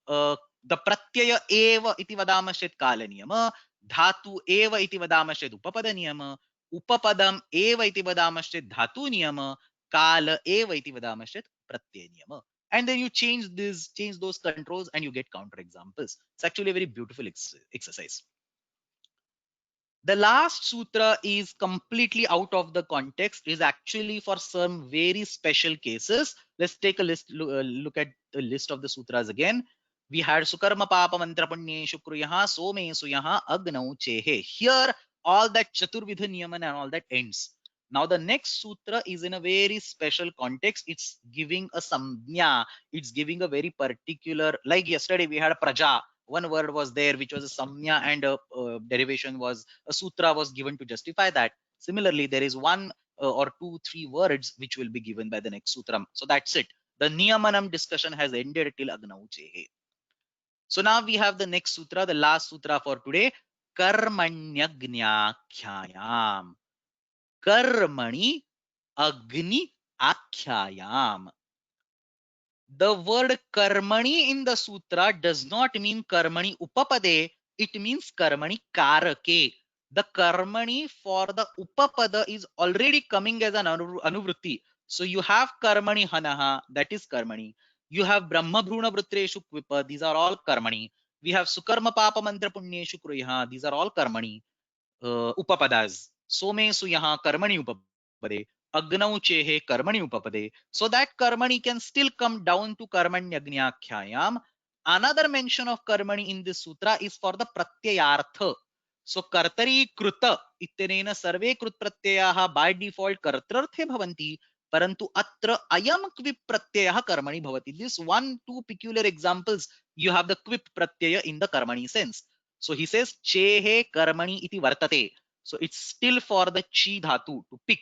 the pratyaya eva iti vadamashit kala niyama. धातु एव इति वदामश्चेत् उपपद नियम, उपपदम एव इति वदामश्चेत् धातु नियम, काल एव इति वदामश्चेत् प्रत्यय नियम. And then you change those controls and you get counter examples. It's actually a very beautiful exercise. The last sutra is completely out of the context, is actually for some very special cases. Let's take a look at the list of the sutras again. We had Sukarma Papa Mantra Punyeshu Kruyaha Somesu Yaha Agnau Chehe. Here, all that Chaturvidha Niyaman and all that ends. Now, the next sutra is in a very special context. It's giving a samjna. It's giving a very particular, like yesterday we had a praja. One word was there, which was a samjna, and a derivation was a sutra was given to justify that. Similarly, there is one or two, 3 words which will be given by the next sutram. So that's it. The Niyamanam discussion has ended till Agnau Chehe. So now we have the next sutra, the last sutra for today. Karmanyagnyakhyayam. Karmani Agni Akhyayam. The word karmani in the sutra does not mean karmani upapade, it means karmani karake. The karmani for the upapada is already coming as an anuvrutti. So you have karmani hanaha, that is karmani. You have brahma bhruna vrutreshu kvipa, these are all karmani. We have sukarma papa mantra punyeshu kruyaha, these are all karmani. Upapadas. Somesu yaha karmani upapade. Agnau chehe karmani upapade. So that karmani can still come down to karmanyagnyakhyayam. Another mention of karmani in this sutra is for the pratyayartha. So kartari kruta ittenena sarve krut pratyayaha by default kartrarthe bhavanti. Parantu atra ayam kvip pratyayah karmani bhavati. This 1-2 peculiar examples, you have the kvip pratyaya in the karmani sense. So he says chehe karmani iti vartate. So it's still for the chi dhatu to pick.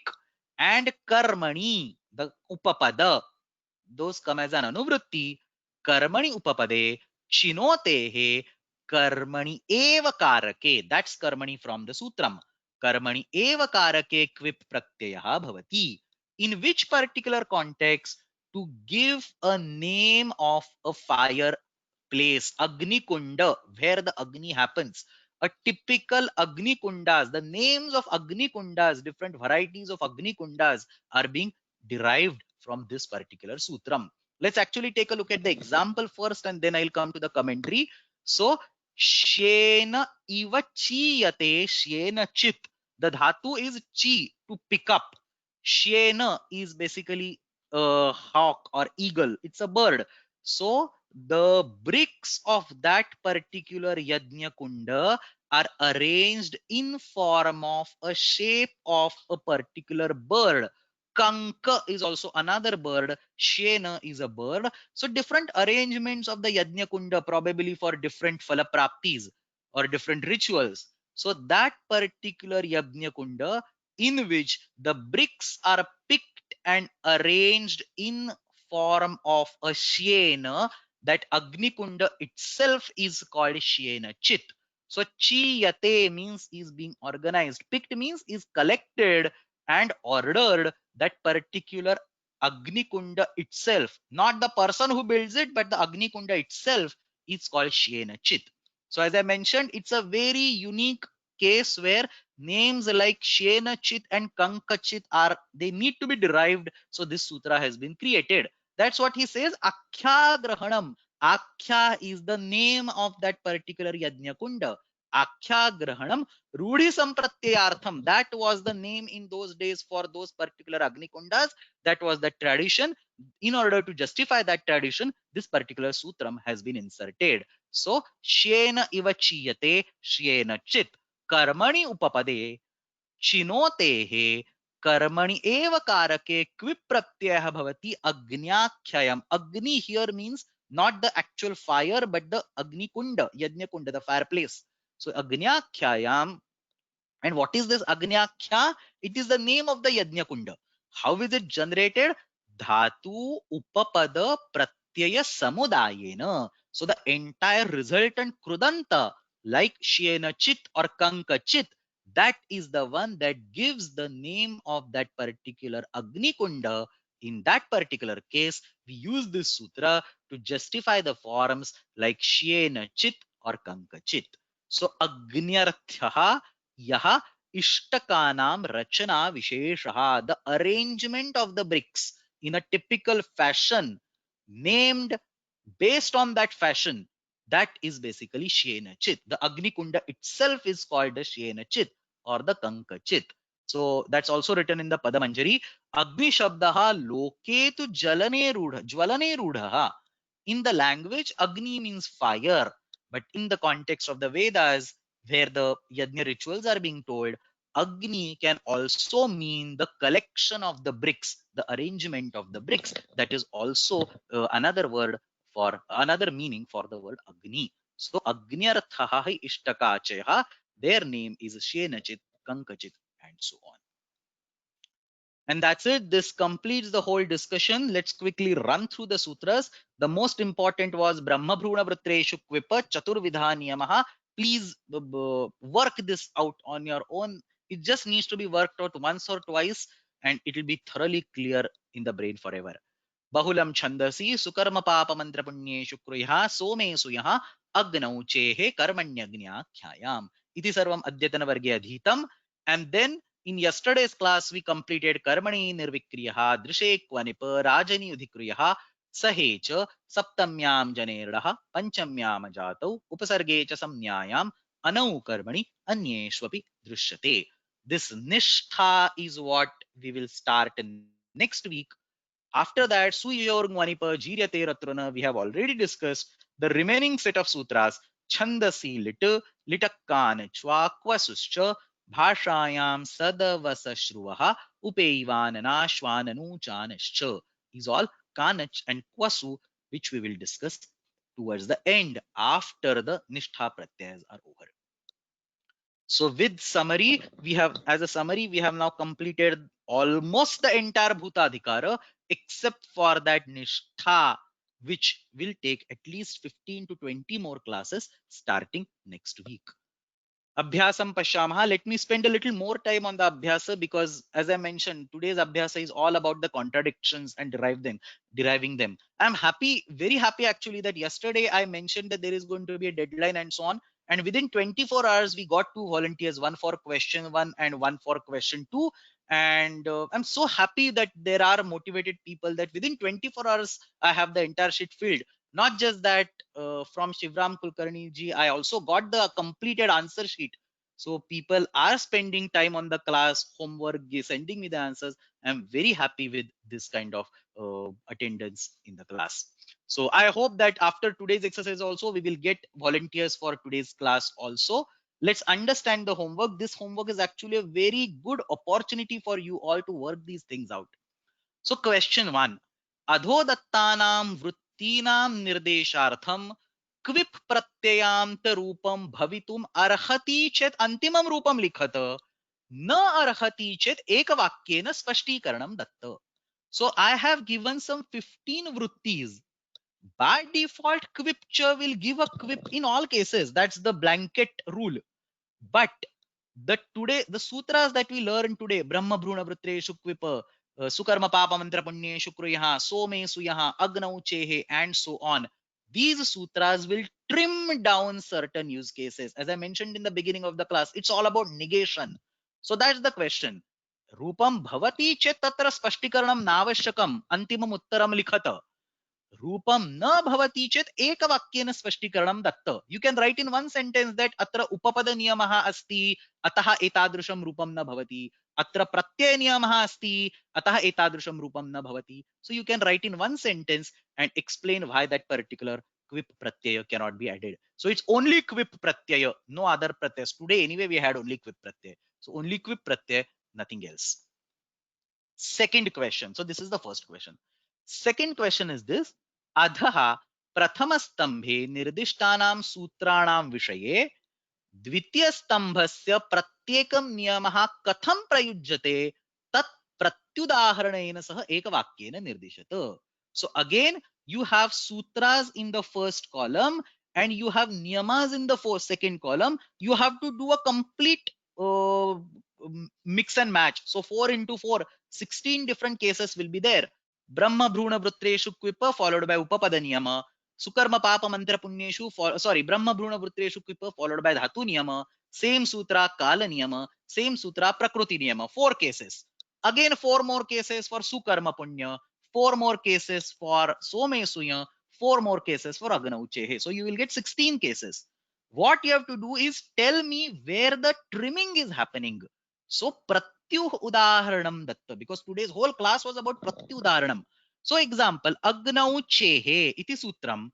And karmani, the upapada, those come as an anuvrutti. Karmani upapade, chinotehe, karmani eva karake. That's karmani from the sutram. Karmani eva karake kvip pratyayah bhavati. In which particular context? To give a name of a fire place, Agni Kunda, where the Agni happens. A typical Agni Kundas, the names of Agni Kundas, different varieties of Agni Kundas are being derived from this particular sutram. Let's actually take a look at the example first and then I'll come to the commentary. So, Shena iva chiyate shena chit. The dhatu is chi, to pick up. Shena is basically a hawk or eagle. It's a bird. So, the bricks of that particular Yajna Kunda are arranged in form of a shape of a particular bird. Kanka is also another bird. Shena is a bird. So different arrangements of the Yajna Kunda, probably for different phalapraptis or different rituals. So that particular Yajna Kunda in which the bricks are picked and arranged in form of a Shena, that Agni Kunda itself is called Shena Chit. So Chiyate means is being organized. Picked means is collected and ordered. That particular Agni Kunda itself, not the person who builds it, but the Agni Kunda itself is called Shena Chit. So as I mentioned, it's a very unique case where names like Shena Chit and Kanka Chit they need to be derived. So this sutra has been created. That's what he says. Akhya Grahanam. Akhya is the name of that particular Yajna Kunda. Akhya Grahanam Rudhi Sampratyayartham. That was the name in those days for those particular Agni Kundas. That was the tradition. In order to justify that tradition, this particular sutram has been inserted. So श्येन इव चीयते श्येन चित् कर्मणि उपपदे चिनोतेः कर्मणि एव कारके क्विप् प्रत्ययः भवति अग्न्याख्ययम्. Agni here means not the actual fire but the Agni Kunda, Yajna Kunda, the fireplace. So Agnyakhyayam. And what is this Agnyakya? It is the name of the Yajna Kunda. How is it generated? Dhatu Upapada Pratyaya Samudayena. So the entire resultant Krudanta, like Shiena Chit or Kanka Chit, that is the one that gives the name of that particular Agni Kunda. In that particular case, we use this sutra to justify the forms like Shiena Chit or Kanka Chit. So Agnyarthyaha yaha ishtakanam rachana visheshaha, the arrangement of the bricks in a typical fashion named based on that fashion, that is basically Shyena Chit. The Agni Kunda itself is called the Shyena Chit or the Kanka Chit. So that's also written in the Padamanjari. Agni Shabdaha Loketu Jalane Rudha, Jwalane Rudha. In the language, Agni means fire, but in the context of the Vedas, where the Yajna rituals are being told, Agni can also mean the collection of the bricks, the arrangement of the bricks. That is also another word for another meaning for the word Agni. So Agnyarthaha Ishtakachaya, their name is Shenachit, Kankachit, and so on. And that's it. This completes the whole discussion. Let's quickly run through the sutras. The most important was Brahma Bhruna Vritreshu Kvipa Chaturvidha Niyamaha. Please work this out on your own. It just needs to be worked out once or twice, and it will be thoroughly clear in the brain forever. Bahulam Chandasi Sukarma Papa Mantra Punyeshu Kruyha Somesu Yaha Agnau Chehe Karmanyagnya Khyayam. Iti Sarvam Adyatana Varge Adhitam. And then in yesterday's class, we completed Karmani Nirvikriyaha, Drishe Kvanipa, Rajani Udhikriyaha, Sahecha, Saptamyam Janerdaha, Panchamyam Jatau, Upasargecha Samnyayam, Anau Karmani, Anyeshwapi Drishyate. This Nishtha is what we will start next week. After that, Suyor Gwanipa, Jiryate Ratrana, we have already discussed the remaining set of sutras, Chandasi Lit, Litakkan Chwa, Kwasuscha, Bhashayam Sadavasashruvaha, Upeivanana Shwananu Chanascha. These all Kanach and Kwasu, which we will discuss towards the end after the Nishtha Pratyayas are over. So with summary, we have now completed almost the entire Bhutadhikara except for that Nishtha, which will take at least 15 to 20 more classes starting next week. Abhyasam Pashyamaha. Let me spend a little more time on the Abhyasa because, as I mentioned, today's Abhyasa is all about the contradictions and deriving them. I'm happy, very happy actually, that yesterday I mentioned that there is going to be a deadline and so on. And within 24 hours, we got 2 volunteers, one for question 1 and one for question 2. And I'm so happy that there are motivated people that within 24 hours, I have the entire sheet filled. Not just that, from Shivram Kulkarni ji, I also got the completed answer sheet. So people are spending time on the class homework, sending me the answers. I'm very happy with this kind of attendance in the class. So I hope that after today's exercise also, we will get volunteers for today's class also. Let's understand the homework. This homework is actually a very good opportunity for you all to work these things out. So question 1. Adhodattanam vrittinam nirdeshartham क्विप प्रत्ययांत रूपम भवितुम अर्हति चेत अंतिमम रूपम लिखत न अर्हति चेत एक वाक्येन स्पष्टीकरणम Dutt. So I have given some 15 vrittis. By default, quipcha will give a quip in all cases. That's the blanket rule. But the sutras that we learn today, Brahma Bhruna Vritreshu Kvipa, Sukarma Papa Mantra Punye Shukruyaha, Some Suyaha, Agnau Chehe, and so on. These sutras will trim down certain use cases. As I mentioned in the beginning of the class, it's all about negation. So that's the question. Rupam bhavati chet tatra spashtikaranam navashakam antimam uttaram likhata. रूपम न भवति चेत एकवाक्येन स्पष्टीकरणं Dutt. You can write in one sentence that अत्र उपपद नियमः अस्ति अतः एतादृशं रूपं न भवति, अत्र प्रत्यय नियमः अस्ति अतः एतादृशं रूपं न भवति. So you can write in one sentence and explain why that particular quip pratyaya cannot be added. So it's only quip pratyaya, no other pratyas. Today anyway we had only quip pratyaya. So only quip pratyaya, nothing else. Second question. So this is the first question. Second question is this. Adhaha प्रथमस्तम्भे निर्दिष्टानां सूत्राणां विषये द्वितीयस्तम्भस्य प्रत्येकं नियमः कथं प्रयुज्यते तत् प्रत्युदाहरणेन सह एकवाक्येन निर्दिशत. So again you have sutras in the first column and you have niyamas in the second column. You have to do a complete mix and match. So 4 into 4, 16 different cases will be there. Brahma Bhruna Vrutreshu Kvipa followed by Upapada Niyama. Sukarma Papa Mantra Punyeshu, Brahma Bhruna Vrutreshu Kvipa followed by Dhatu Niyama. Same sutra Kala Niyama. Same sutra Prakriti Niyama. 4 cases. Again 4 more cases for Sukarma Punya. 4 more cases for Some Suya. 4 more cases for Agna Uchehe. So you will get 16 cases. What you have to do is tell me where the trimming is happening. So Pratyuh Udaharanam Datta, because today's whole class was about Pratyuh Udaharanam. So example, Agnau Chehe iti sutram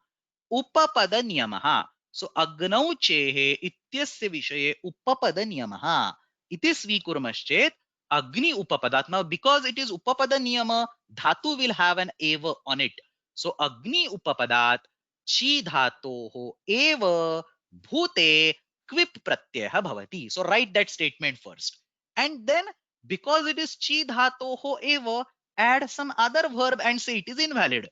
Upapada Niyamaha. So Agnau Chehe ityasya vishaye Upapada Niyamaha. Iti svikurmaschet Agni Upapadat. Now because it is Upapada Niyama, Dhatu will have an Eva on it. So Agni Upapadat Chi Dhatoho Eva Bhute Quip Pratyaya Bhavati. So write that statement first. And then because it is Chi Dhatoho Eva, add some other verb and say it is invalid.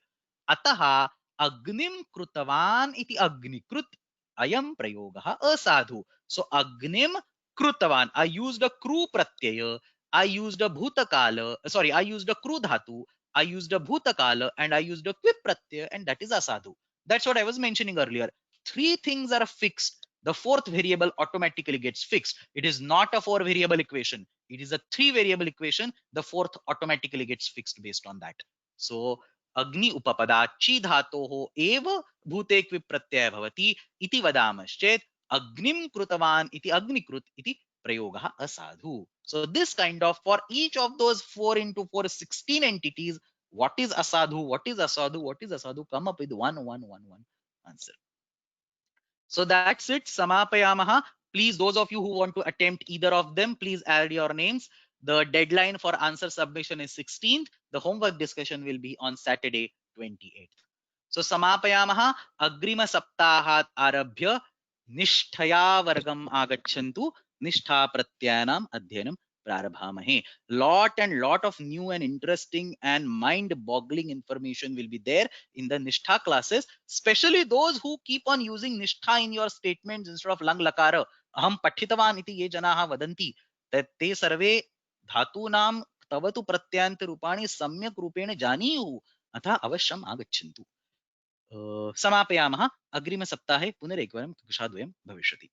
Ataha Agnim Krutavan iti Agnikrut ayam prayogaha asadhu. So Agnim Krutavan. I used a Kru Pratyaya. I used a Bhutakala. Sorry, I used a Kru Dhatu. I used a Bhutakala and I used a Quip Pratyaya, and that is asadhu. That's what I was mentioning earlier. 3 things are fixed. The 4th variable automatically gets fixed. It is not a 4 variable equation. It is a 3 variable equation. The 4th automatically gets fixed based on that. So Agni Upapada Chi Dhatoho Eva Bhute Quip Pratyaya Bhavati iti vadamaschet Agnim Krutavan iti Agnikrut iti prayogaha asadhu. So this kind of, for each of those 4 into 4, 16 entities, what is asadhu, what is asadhu, what is asadhu, come up with 1, 1, 1, 1 answer. So that's it. Samapayamaha. Please, those of you who want to attempt either of them, please add your names. The deadline for answer submission is 16th. The homework discussion will be on Saturday, 28th. So Samapayamaha. Agrima Saptahat Arabhya Nishtaya Vargam Agachantu Nishtha Pratyanam Adhyanam Prarabhamahe. Lot of new and interesting and mind-boggling information will be there in the Nishtha classes, especially those who keep on using Nishtha in your statements instead of Lang Lakara. Aham Pathitavan iti ye janaha vadanti. That te sarve धातूनां तव तु प्रत्ययान्त रूपाणि सम्यक् रूपेण जानीयुः अतः अवश्यम् आगच्छन्तु. समापयामः. अग्रिमसप्ताहे पुनरेकवारं कक्षाद्वयं भविष्यति.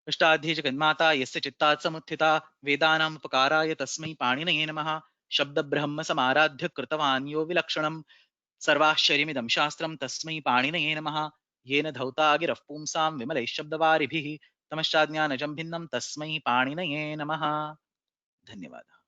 अष्टाध्यायीजगन्माता यस्य चित्तात् समुत्थिता वेदानाम् उपकाराय तस्मै पाणिनये नमः. शब्दब्रह्म समाराध्य कृतवान् यो विलक्षणम् सर्वाश्चर्यमिदं शास्त्रं तस्मै पाणिनये नमः. येन धौता गिरः पुंसां विमलैः शब्दवारिभिः तमश्चाज्ञानजं भिन्नं तस्मै पाणिनये नमः. धन्यवादः.